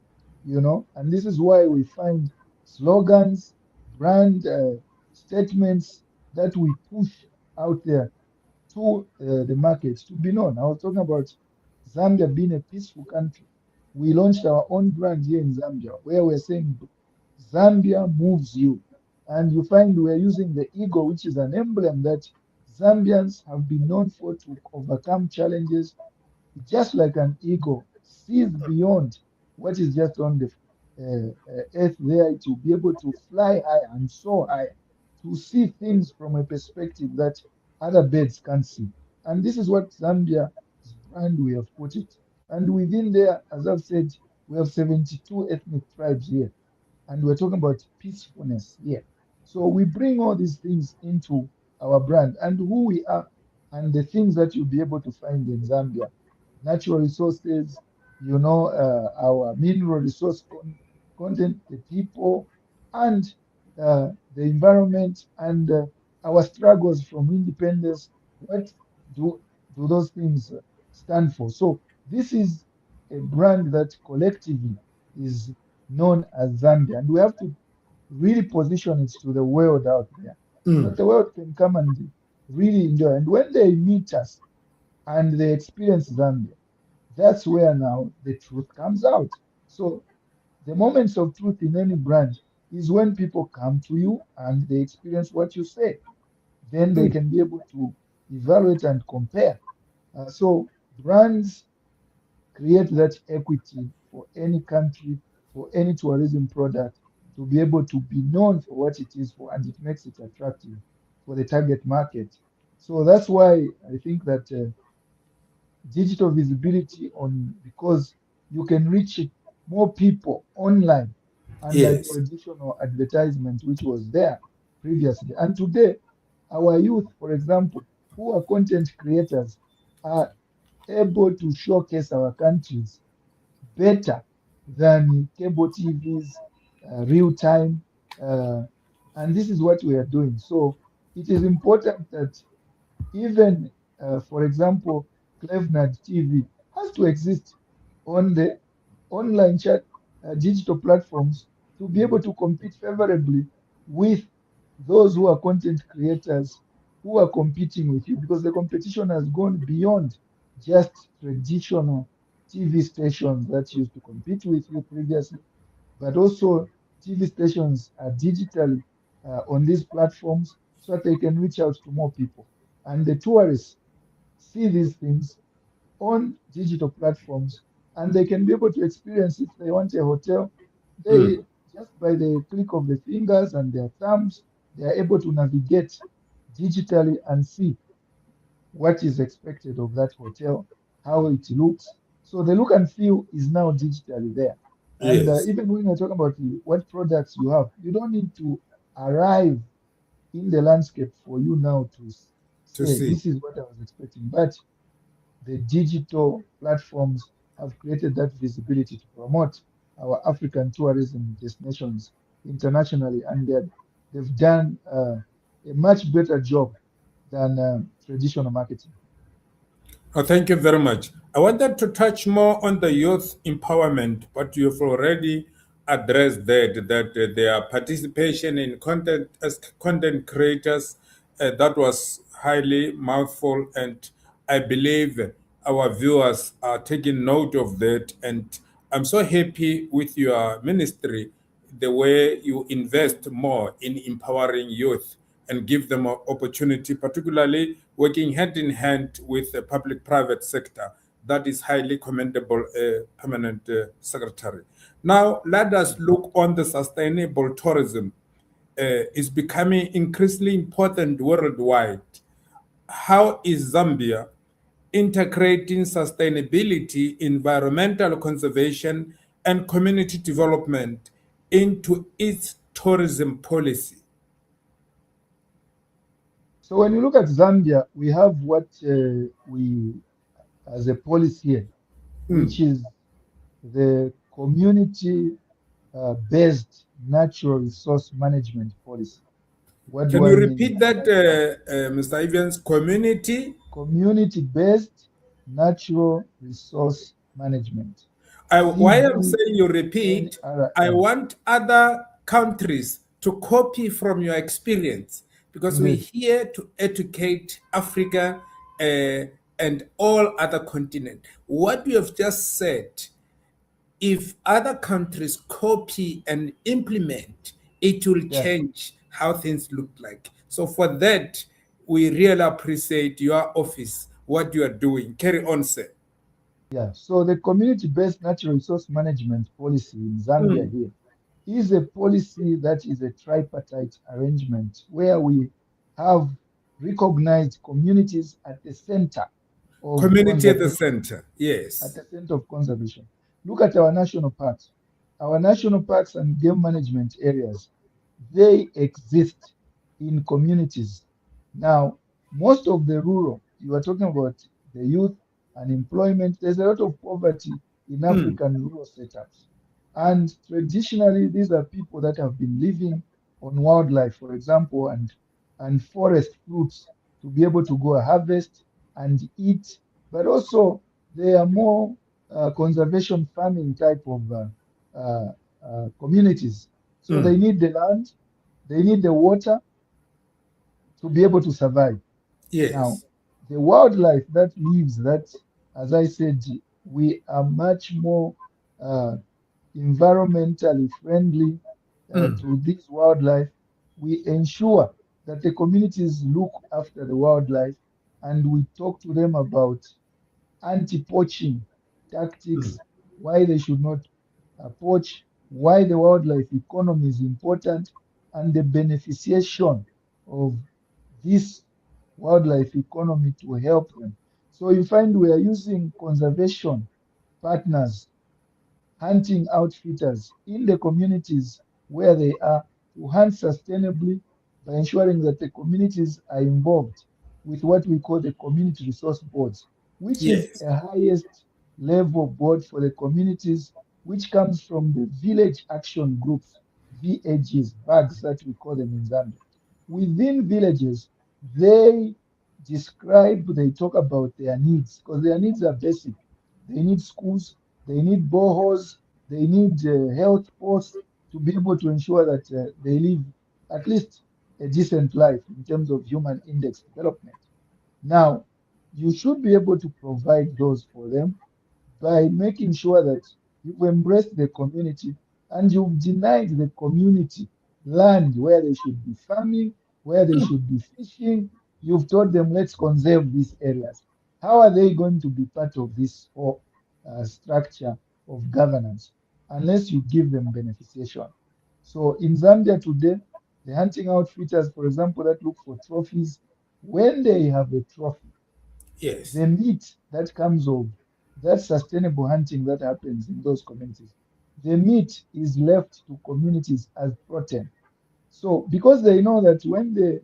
and this is why we find slogans, brand statements that we push out there to the market to be known. I was talking about Zambia being a peaceful country. We launched our own brand here in Zambia where we're saying Zambia moves you. And you find we're using the eagle, which is an emblem that Zambians have been known for to overcome challenges just like an eagle sees beyond what is just on the earth there to be able to fly high and soar high, to see things from a perspective that other birds can't see. And this is what Zambia's brand we have put it. And within there, as I've said, we have 72 ethnic tribes here and we're talking about peacefulness here. So we bring all these things into our brand and who we are and the things that you'll be able to find in Zambia. Natural resources, our mineral resource content, the people, and the environment, and our struggles from independence. What do, do those things stand for? So this is a brand that collectively is known as Zambia. And we have to really position it to the world out there so Mm. that the world can come and really enjoy. And when they meet us and they experience Zambia, That's where now the truth comes out. So the moments of truth in any brand is when people come to you and they experience what you say. Then they Mm. can be able to evaluate and compare. So brands create that equity for any country, for any tourism product to be able to be known for what it is for, and it makes it attractive for the target market. So that's why I think that digital visibility on because you can reach more people online, unlike Yes. traditional advertisement which was there previously. And today, our youth, for example, who are content creators, are able to showcase our countries better than cable TVs, real time. Uh, and this is what we are doing. So it is important that even, for example, CleverNet TV has to exist on the online chat digital platforms to be able to compete favorably with those who are content creators who are competing with you, because the competition has gone beyond just traditional TV stations that used to compete with you previously, but also TV stations are digitally on these platforms so that they can reach out to more people. And the tourists see these things on digital platforms, and they can be able to experience. If they want a hotel, they Mm. just by the click of the fingers and their thumbs, they are able to navigate digitally and see what is expected of that hotel, how it looks. So the look and feel is now digitally there. And Yes. even when you're talking about what products you have, you don't need to arrive in the landscape for you now to To say, see. this is what I was expecting. But the digital platforms have created that visibility to promote our African tourism destinations internationally, and they've done a much better job than traditional marketing. Oh, thank you very much. I wanted to touch more on the youth empowerment, but you've already addressed that their participation in content as content creators, that was highly mouthful, and I believe our viewers are taking note of that. And I'm so happy with your ministry, the way you invest more in empowering youth and give them an opportunity, particularly working hand in hand with the public private sector. That is highly commendable, permanent secretary. Now, let us look on the sustainable tourism. Is becoming increasingly important worldwide. How is Zambia integrating sustainability, environmental conservation, and community development into its tourism policy? So when you look at Zambia, we have what we as a policy here, Hmm. which is the community based natural resource management policy. What Can do you I mean repeat by that, that? Mr. Evans? Community. Community based natural resource management. Why I'm saying you repeat, I CBNRM. want other countries to copy from your experience because we're Indeed. here to educate Africa uh, and all other continents. What you have just said, if other countries copy and implement, it will Yeah. change how things look like. So for that, we really appreciate your office, what you are doing. Carry on, sir. Yeah. So the community based natural resource management policy in Zambia Mm. here is a policy that is a tripartite arrangement where we have recognized communities at the center of Community at the conservation. center. At Yes. the center of conservation. Look at our national parks. Our national parks and game management areas, they exist in communities. Now, most of the rural, you are talking about the youth, unemployment, there's a lot of poverty in Mm. African rural setups. And traditionally, these are people that have been living on wildlife, for example, and forest fruits to be able to go harvest and eat, but also they are more conservation farming type of communities. So they Mm. need the land, they need the water to be able to survive. Now, Yes. the wildlife that lives, that, as I said, we are much more uh, environmentally friendly to this wildlife. We ensure that the communities look after the wildlife and we talk to them about anti-poaching tactics, why they should not poach, why the wildlife economy is important, and the beneficiation of this wildlife economy to help them. So you find we are using conservation partners, hunting outfitters in the communities where they are to hunt sustainably by ensuring that the communities are involved with what we call the community resource boards, which is Yes. a highest level board for the communities, which comes from the village action groups, VAGs, VAGs that we call them in Zambia. Within villages, they they talk about their needs because their needs are basic. They need schools, they need boreholes, they need health posts to be able to ensure that they live at least a decent life in terms of human index development. Now, you should be able to provide those for them by making sure that you've embraced the community and you've denied the community land where they should be farming, where they should be fishing. You've told them, let's conserve these areas. How are they going to be part of this whole structure of governance unless you give them beneficiation? So in Zambia today, the hunting outfitters, for example, that look for trophies, when they have a trophy, Yes. the meat that comes of that sustainable hunting that happens in those communities, the meat is left to communities as protein. So because they know that when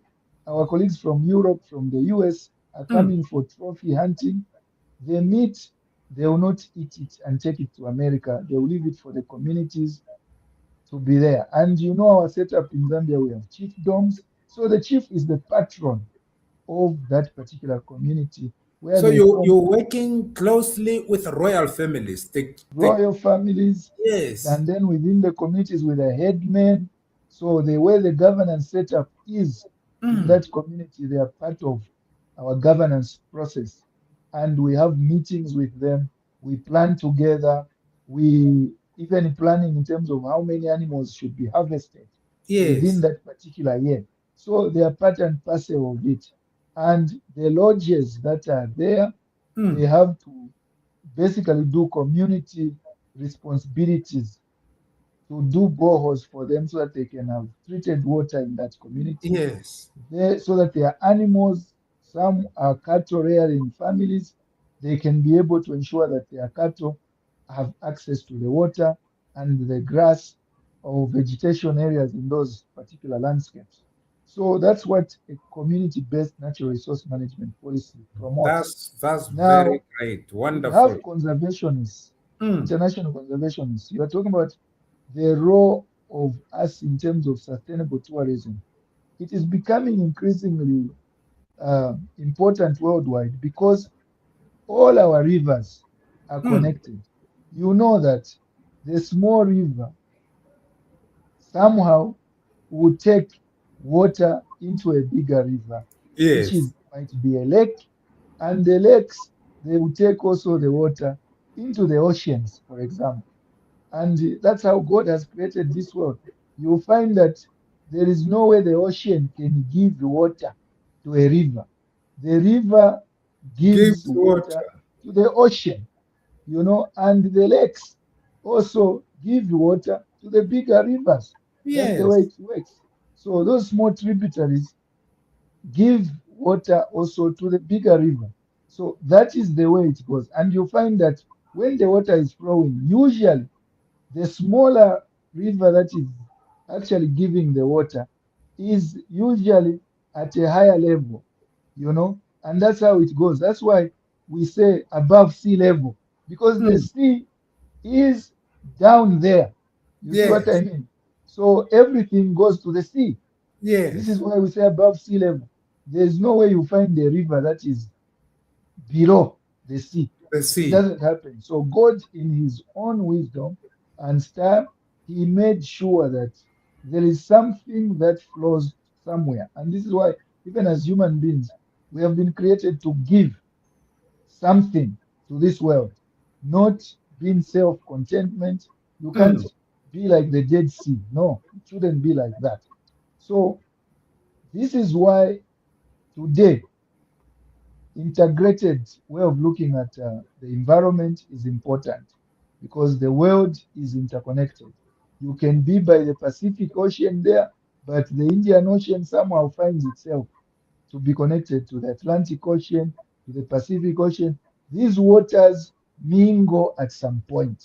our colleagues from Europe, from the US are coming for trophy hunting, the meat, they will not eat it and take it to America. They will leave it for the communities to be there. And you know our setup in Zambia, we have chiefdoms. So the chief is the patron of that particular community where So they you're form working closely with royal families. royal families, Yes. and then within the communities with a headman. So the way the governance setup is in that community, they are part of our governance process. And we have meetings with them. We plan together. We even planning in terms of how many animals should be harvested within Yes. that particular year. So they are part and parcel of it. And the lodges that are there, they have to basically do community responsibilities to do boreholes for them so that they can have treated water in that community. Yes. So that their animals, some are cattle rearing families, they can be able to ensure that their cattle have access to the water and the grass or vegetation areas in those particular landscapes. So that's what a community-based natural resource management policy promotes. That's very Now, great. we Wonderful. have conservationists, international conservationists. You are talking about the role of us in terms of sustainable tourism. It is becoming increasingly important worldwide because all our rivers are connected. You know that the small river somehow will take water into a bigger river, which Yes. is might be a lake, and the lakes they will take also the water into the oceans, for example. And that's how God has created this world. You'll find that there is no way the ocean can give water to a river. The river gives Gives water water. to the ocean, and the lakes also give water to the bigger rivers. That's the way Yes. it works. So those small tributaries give water also to the bigger river. So that is the way it goes. And you find that when the water is flowing, usually the smaller river that is actually giving the water is usually at a higher level, and that's how it goes. That's why we say above sea level, because the sea is down there. You see what I Yes. mean? So everything goes to the sea. This is Yes. why we say above sea level. There's no way you find a river that is below the sea. The It sea. doesn't happen. So God, in his own wisdom and style, he made sure that there is something that flows somewhere. And this is why, even as human beings, we have been created to give something to this world. not being self-contentment. You can't Mm. be like the Dead Sea. No, it shouldn't be like that. So this is why today integrated way of looking at the environment is important because the world is interconnected. You can be by the Pacific Ocean there, but the Indian Ocean somehow finds itself to be connected to the Atlantic Ocean, to the Pacific Ocean. These waters mingle at some point.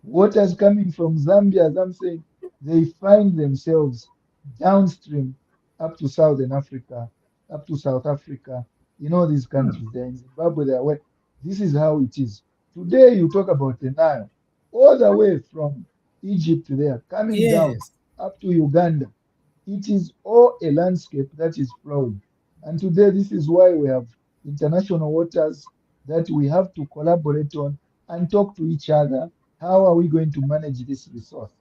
Waters coming from Zambia, as I'm saying, they find themselves downstream up to Southern Africa, up to South Africa, in all these countries. They're in Zimbabwe, they're where. This is how it is. Today, you talk about the Nile, all the way from Egypt there, coming down Yes. up to Uganda. It is all a landscape that is flowing. And today, this is why we have international waters that we have to collaborate on and talk to each other. How are we going to manage this resource?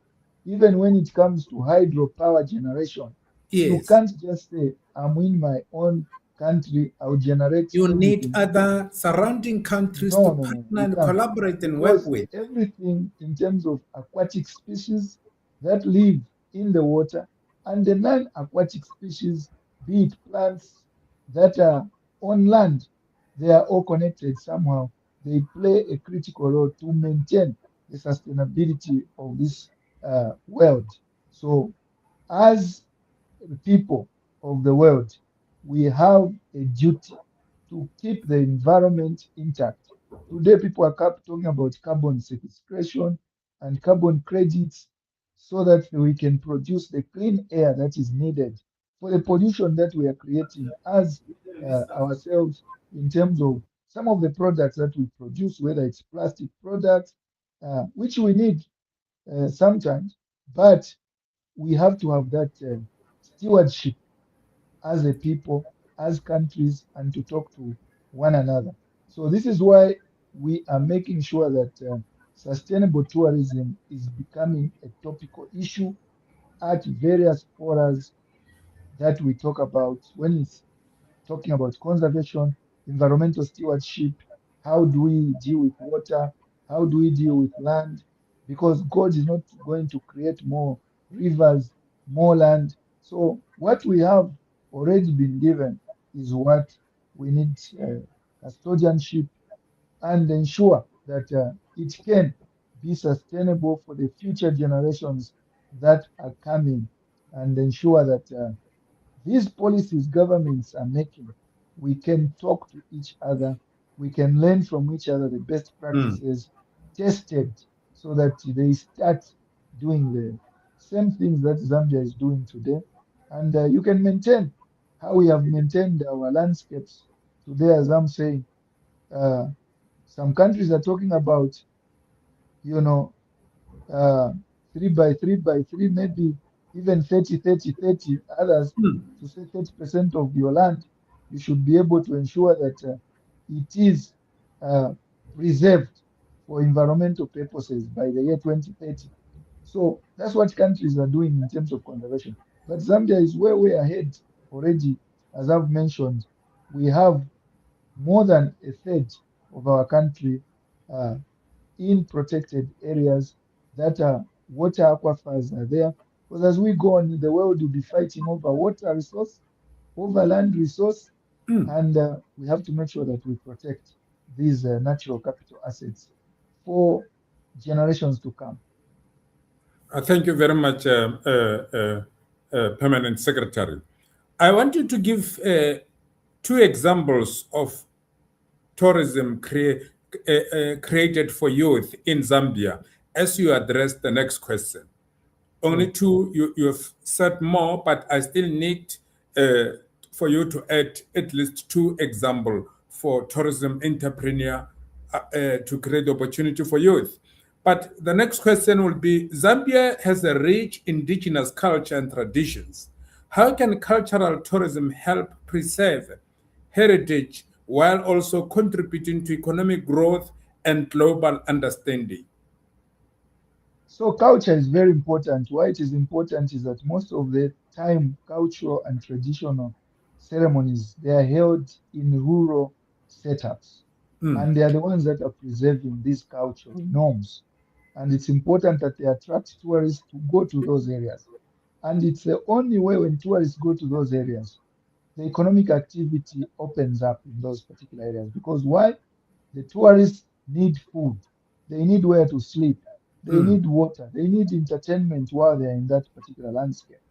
Even when it comes to hydropower generation, you Yes. can't just say, I'm in my own country, I'll generate You need everything. other surrounding countries to No, no, no, partner we and can't. collaborate and work Because with. everything in terms of aquatic species that live in the water and the non aquatic species, be it plants that are on land, they are all connected somehow. They play a critical role to maintain the sustainability of this world. So, as the people of the world, we have a duty to keep the environment intact. Today, people are talking about carbon sequestration and carbon credits so that we can produce the clean air that is needed for the pollution that we are creating as ourselves in terms of some of the products that we produce, whether it's plastic products, which we need sometimes, but we have to have that stewardship as a people, as countries, and to talk to one another. So this is why we are making sure that sustainable tourism is becoming a topical issue at various forums that we talk about when it's talking about conservation, environmental stewardship, how do we deal with water, how do we deal with land, because God is not going to create more rivers, more land. So what we have already been given is what we need custodianship and ensure that it can be sustainable for the future generations that are coming and ensure that these policies governments are making, we can talk to each other, we can learn from each other the best Mm. practices, tested, so that they start doing the same things that Zambia is doing today. And you can maintain how we have maintained our landscapes today, as I'm saying. Uh, some countries are talking about, you know, uh, 3 by 3 by 3, maybe even 30, 30, 30. Others Mm. to say 30% of your land, you should be able to ensure that it is uh, preserved for environmental purposes by the year 2030. So that's what countries are doing in terms of conservation. But Zambia is way ahead already. As I've mentioned, we have more than a third of our country uh, in protected areas that are water aquifers are there. Because as we go on, the world will be fighting over water resource, over land resource, Mm. and we have to make sure that we protect these natural capital assets for generations to come. Thank you very much, Permanent Secretary. I want you to give two examples of tourism created for youth in Zambia as you address the next question. Only Sure. two, you've said more, but I still need for you to add at least two examples for tourism entrepreneur to create opportunity for youth. But the next question will be Zambia has a rich indigenous culture and traditions. How can cultural tourism help preserve heritage while also contributing to economic growth and global understanding? So culture is very important. Why it is important is that most of the time, cultural and traditional ceremonies they are held in rural setups. Mm. and they are the ones that are preserving these cultural norms. And it's important that they attract tourists to go to those areas. And it's the only way when tourists go to those areas, the economic activity opens up in those particular areas. Because why? The tourists need food, they need where to sleep, they Mm. need water, they need entertainment while they're in that particular landscape.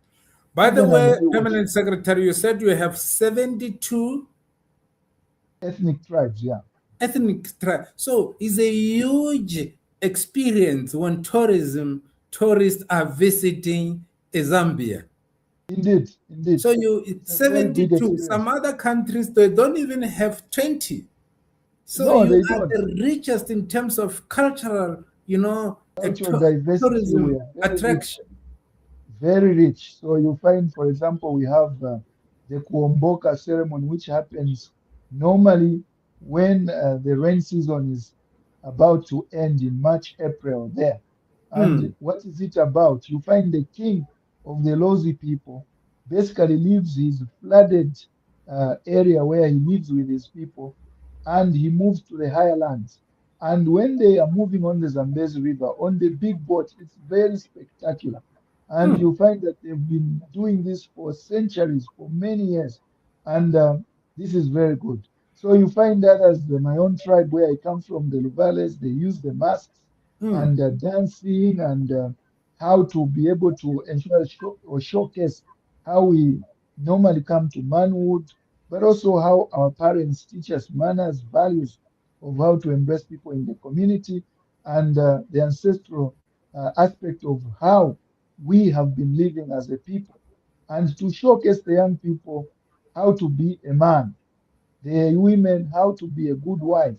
By the Even as way, we watch Permanent Secretary, you said you have 72 ethnic tribes, yeah. ethnic tribes. So it's a huge experience when tourists are visiting Zambia. Indeed, indeed. So you It's it's a very big 72. experience. Some other countries they don't even have 20. So No, you they are don't. the richest in terms of cultural, Cultural diversity, we tourism are very rich. attraction. Very rich. So you find, for example, we have the Kuomboka ceremony, which happens normally when the rain season is about to end in March, April there. And Mm, what is it about? You find the king of the Lozi people basically leaves his flooded area where he lives with his people, and he moves to the higher lands. And when they are moving on the Zambezi River on the big boat, it's very spectacular, and mm, you find that they've been doing this for centuries, for many years. And this is very good. So you find that as my own tribe where I come from, the Luvales, they use the masks mm, and dancing and how to be able to ensure or showcase how we normally come to manhood, but also how our parents teach us manners, values of how to embrace people in the community, and the ancestral aspect of how we have been living as a people, and to showcase the young people how to be a man, the women how to be a good wife,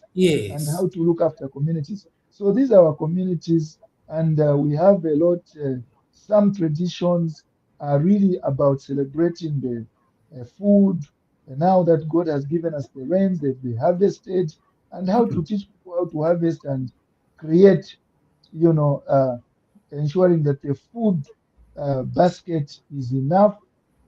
and yes. how to look after communities. So these are our communities, and we have a lot. Some traditions are really about celebrating the food. And now that God has given us the rains that we harvested, and how to Mm, teach people how to harvest and create, you know, ensuring that the food basket is enough.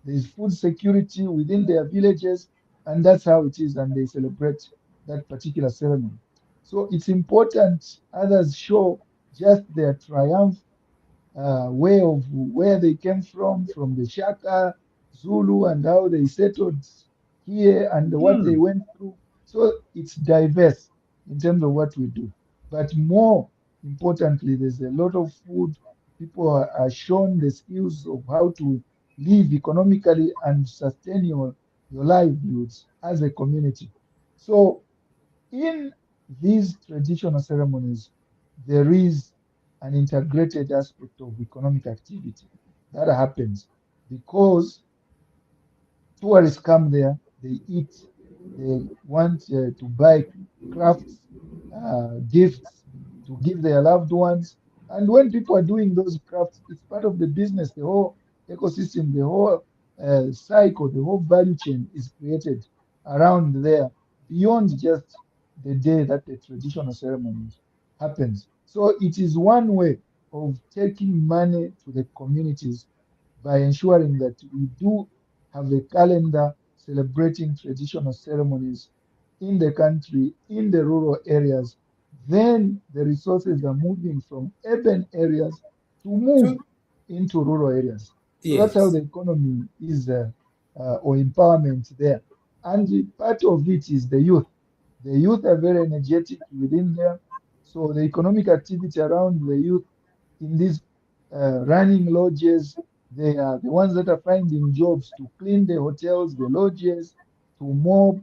There is food security within their villages, and that's how it is. And they celebrate that particular ceremony. So it's important others show just their triumph, way of where they came from the Shaka, Zulu, and how they settled here and what they mm, went through. So it's diverse in terms of what we do. But more importantly, there's a lot of food. People are shown the skills of how to live economically and sustain your livelihoods as a community. So in these traditional ceremonies, there is an integrated aspect of economic activity that happens because tourists come there, they eat, they want to buy crafts, gifts to give their loved ones. And when people are doing those crafts, it's part of the business, the whole ecosystem, the whole cycle, the whole value chain is created around there beyond just the day that the traditional ceremony happens. So it is one way of taking money to the communities by ensuring that we do have a calendar celebrating traditional ceremonies in the country, in the rural areas. Then the resources are moving from urban areas to move two, into rural areas. So that's how yes. the economy is, or empowerment there. And part of it is the youth. The youth are very energetic within there. So the economic activity around the youth in these running lodges, they are the ones that are finding jobs to clean the hotels, the lodges, to mop,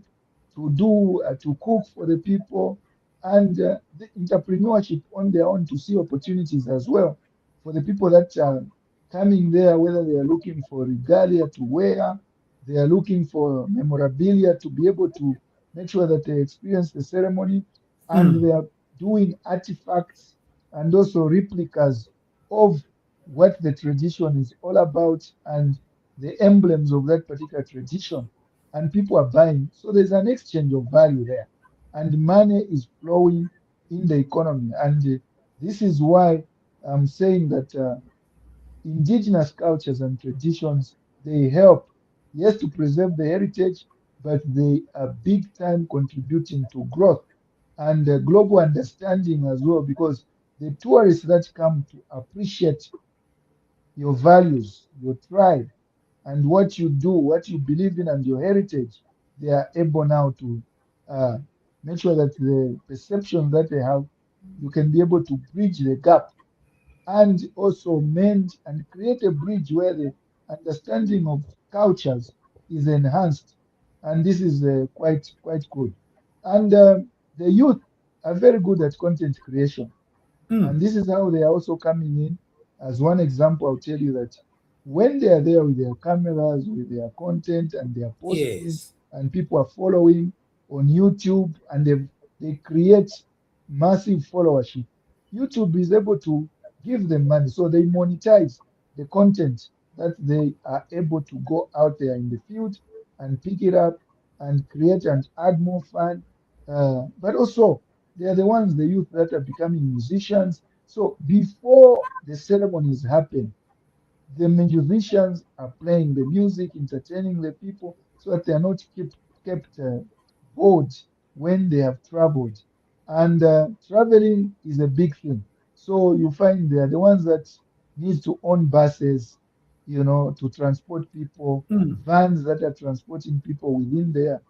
to cook for the people, and the entrepreneurship on their own to see opportunities as well for the people that are coming there, whether they are looking for regalia to wear, they are looking for memorabilia to be able to make sure that they experience the ceremony, and Mm, they are doing artifacts and also replicas of what the tradition is all about and the emblems of that particular tradition. And people are buying. So there's an exchange of value there. And money is flowing in the economy. And this is why I'm saying that indigenous cultures and traditions, they help, yes, to preserve the heritage, but they are big time contributing to growth and global understanding as well, because the tourists that come to appreciate your values, your tribe, and what you do, what you believe in, and your heritage, they are able now to uh, make sure that the perception that they have, you can be able to bridge the gap and also mend and create a bridge where the understanding of cultures is enhanced. And this is quite good. And the youth are very good at content creation. And Mm. this is how they are also coming in. As one example, I'll tell you that when they are there with their cameras, with their content, and they are posting, Yes. and people are following on YouTube, and they create massive followership, YouTube is able to give them money. So they monetize the content that they are able to go out there in the field and pick it up and create and add more fun. But also, they are the ones, the youth that are becoming musicians. So before the ceremonies happen, the musicians are playing the music, entertaining the people, so that they are not kept bored when they have traveled. And traveling is a big thing. So you find they are the ones that need to own buses, to transport people, Mm. vans that are transporting people within there.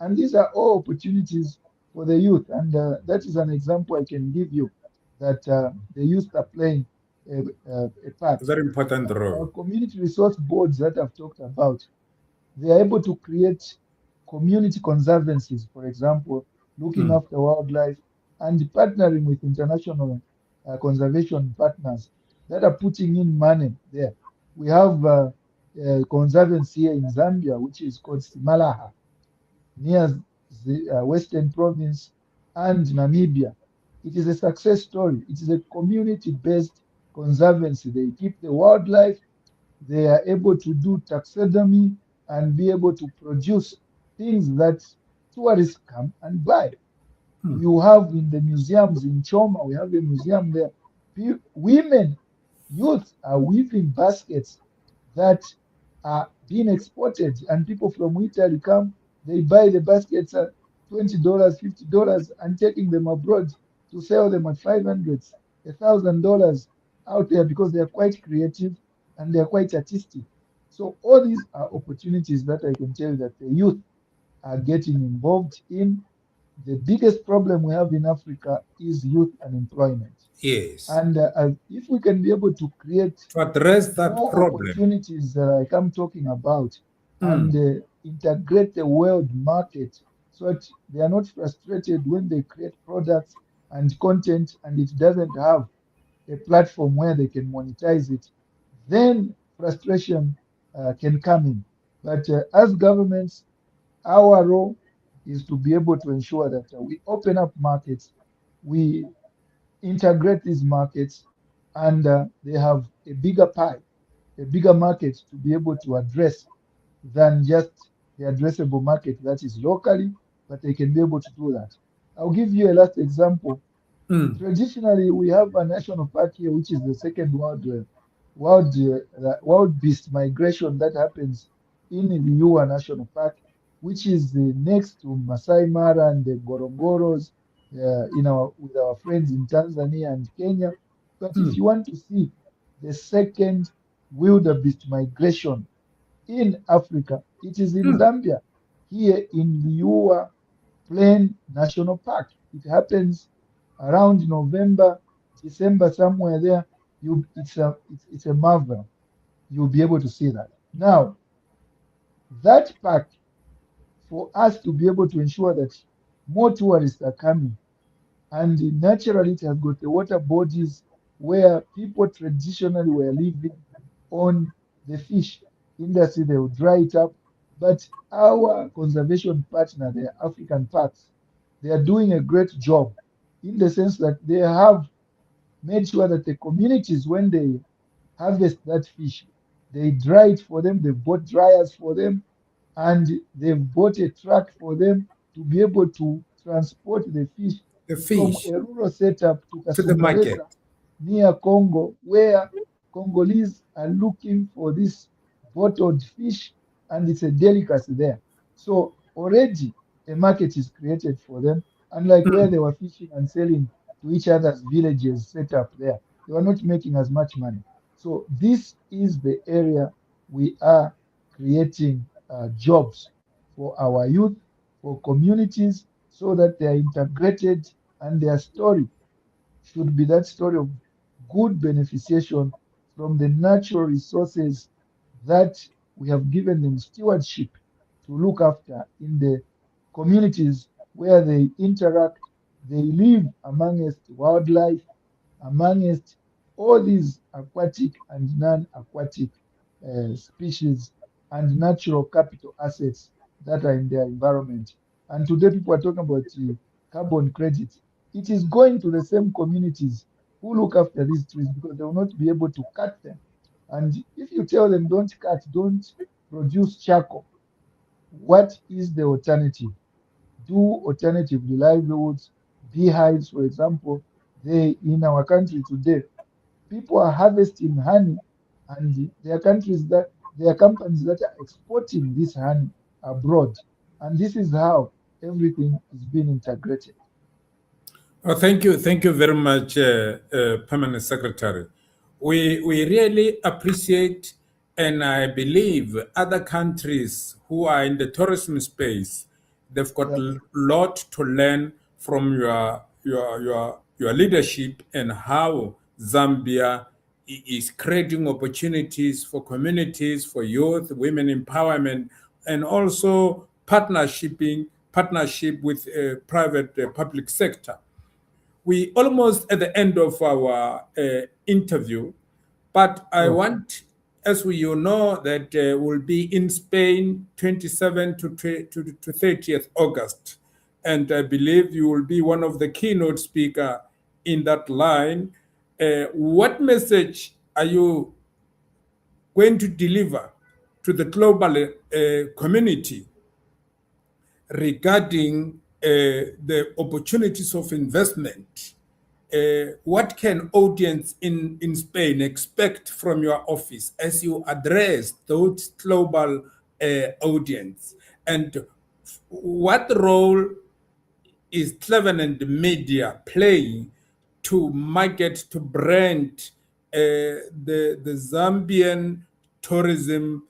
And these are all opportunities for the youth. And that is an example I can give you that the youth are playing a part. Very important Our role. community resource boards that I've talked about, they are able to create community conservancies, for example, looking Mm. after wildlife and partnering with international conservation partners that are putting in money there. We have a conservancy here in Zambia, which is called Simalaha, near the Western Province and Namibia. It is a success story. It is a community-based conservancy. They keep the wildlife, they are able to do taxidermy and be able to produce things that tourists come and buy. Mm. You have in the museums in Choma, we have a museum there. Women, youth are weaving baskets that are being exported, and people from Italy come, they buy the baskets at $20, $50, and taking them abroad to sell them at 500, $1,000 out there because they are quite creative and they are quite artistic. So all these are opportunities that I can tell you that the youth are getting involved in. The biggest problem we have in Africa is youth unemployment. Yes. And if we can be able to create To address that more problem. opportunities like I'm talking about and Mm. integrate the world market so that they are not frustrated when they create products and content and it doesn't have a platform where they can monetize it, then frustration can come in. But as governments, our role is to be able to ensure that we open up markets, we integrate these markets, and they have a bigger pie, a bigger market to be able to address than just the addressable market that is locally, but they can be able to do that. I'll give you a last example. Mm. Traditionally, we have a national park here, which is the second wild beast migration that happens in the Liua National Park, which is next to Masai Mara and the Gorongoros, with our friends in Tanzania and Kenya. But if Mm. you want to see the second wildebeest migration in Africa, it is in Mm. Zambia, here in Liua Plain National Park. It happens around November, December, somewhere there. It's a marvel. You'll be able to see that. Now, that park, for us to be able to ensure that more tourists are coming, and naturally it has got the water bodies where people traditionally were living on the fish industry. They will dry it up. But our conservation partner, the African parks, they are doing a great job in the sense that they have made sure that the communities, when they harvest that fish, they dry it for them, they've bought dryers for them, and they've bought a truck for them to be able to transport the fish The from fish a rural setup to to the market. Kasumbalesa near Congo, where Congolese are looking for this bottled fish, and it's a delicacy there. So already a market is created for them, unlike where they were fishing and selling to each other's villages set up there. They were not making as much money. So this is the area we are creating jobs for our youth, for communities, so that they are integrated and their story should be that story of good beneficiation from the natural resources that we have given them stewardship to look after in the communities where they interact, they live amongst wildlife, amongst all these aquatic and non-aquatic species and natural capital assets that are in their environment. And today people are talking about carbon credits. It is going to the same communities who look after these trees because they will not be able to cut them. And if you tell them don't cut, don't produce charcoal, what is the alternative? Do alternative livelihoods, beehives, for example. They in our country today, people are harvesting honey, and there are countries that there are companies that are exporting this honey abroad, and this is how everything is being integrated. Oh, thank you very much, Permanent Secretary. We really appreciate, and I believe other countries who are in the tourism space, they've got Yes, a lot to learn from your leadership and how Zambia is creating opportunities for communities, for youth, women empowerment, and also partnership with private public sector. We almost at the end of our interview, but I sure. want, as we you know, that we'll be in Spain 27 to 30th August, and I believe you will be one of the keynote speaker in that line. What message are you going to deliver to the global community regarding the opportunities of investment? What can audience in Spain expect from your office as you address those global audience? And what role is Cleveland Media playing to market, to brand the Zambian tourism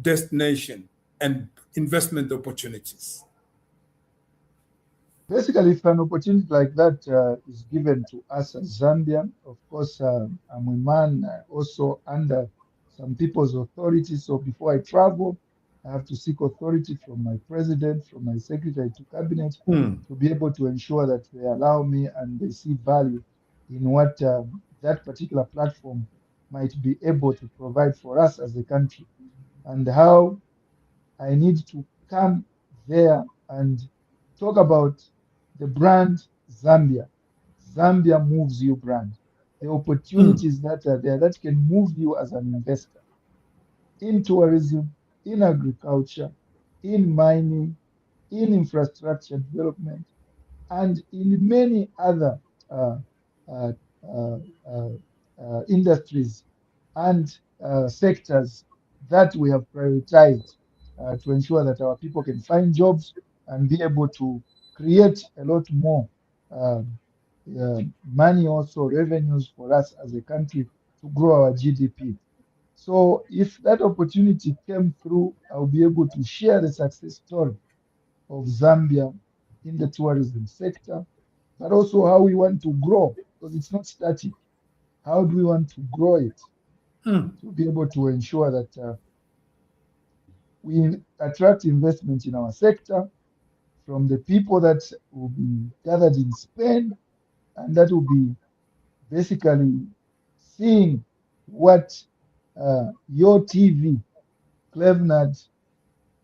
destination and investment opportunities? Basically, if an opportunity like that is given to us as Zambia, of course, I'm a man also under some people's authority. So before I travel, I have to seek authority from my president, from my secretary to cabinet, Hmm. to be able to ensure that they allow me and they see value in what that particular platform might be able to provide for us as a country, and how I need to come there and talk about the brand Zambia. Zambia moves you brand. The Hmm. opportunities that are there that can move you as an investor in tourism, in agriculture, in mining, in infrastructure development, and in many other uh, uh, uh, uh, industries and sectors that we have prioritized to ensure that our people can find jobs and be able to create a lot more um, money, also revenues for us as a country to grow our GDP. So if that opportunity came through, I'll be able to share the success story of Zambia in the tourism sector, but also how we want to grow because it's not static. How do we want to grow it Hmm. to be able to ensure that we attract investment in our sector from the people that will be gathered in Spain, and that will be basically seeing what your TV, Clevenard,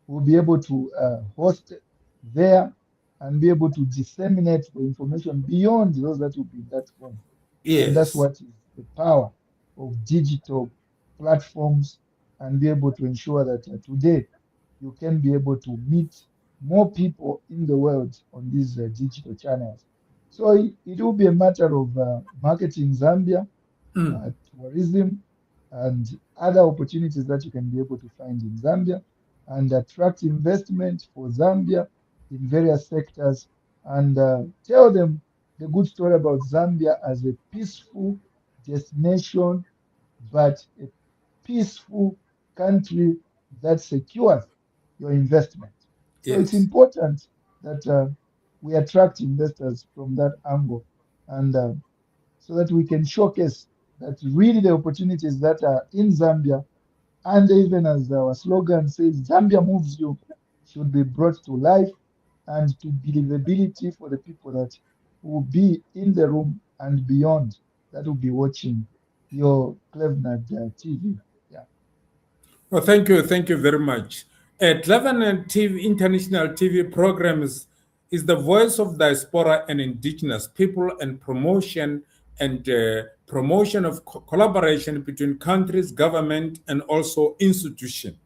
will be able to host there and be able to disseminate the information beyond those that will be in that phone. And that's Yes. what is the power of digital platforms and be able to ensure that today you can be able to meet more people in the world on these digital channels. So it will be a matter of marketing Zambia, Hmm. tourism, and other opportunities that you can be able to find in Zambia and attract investment for Zambia in various sectors and tell them the good story about Zambia as a peaceful destination, but a peaceful country that secures your investment. So it's Yes. important that we attract investors from that angle, and so that we can showcase that really the opportunities that are in Zambia, and even as our slogan says, Zambia moves you, should be brought to life and to believability for the people that will be in the room and beyond that will be watching your Cleveland TV. Yeah. Well, thank you very much. Cleveland TV, International TV programs is the voice of diaspora and indigenous people and promotion of collaboration between countries, government, and also institution.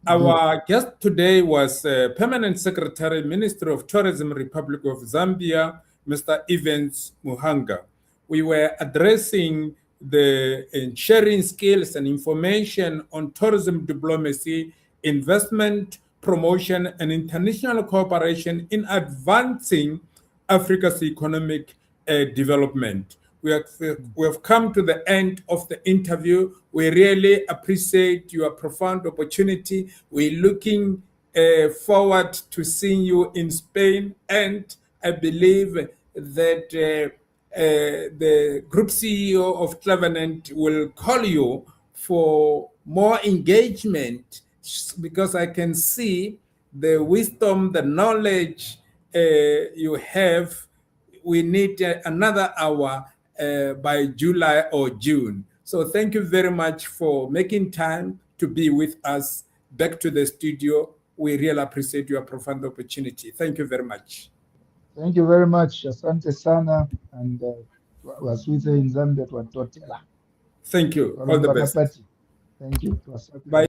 Good. Our guest today was Permanent Secretary, Ministry of Tourism, Republic of Zambia, Mr. Evans Muhanga. We were addressing the sharing skills and information on tourism diplomacy, investment, promotion, and international cooperation in advancing Africa's economic development. We have come to the end of the interview. We really appreciate your profound opportunity. We're looking forward to seeing you in Spain, and I believe that the group CEO of Clevenant will call you for more engagement because I can see the wisdom, the knowledge you have. We need another hour by July or June. So thank you very much for making time to be with us back to the studio. We really appreciate your profound opportunity. Thank you very much. Thank you very much. Asante sana. And waswithe in Zambia twatotela. Thank you. All the Twalumba best. kapati. Thank you. Bye.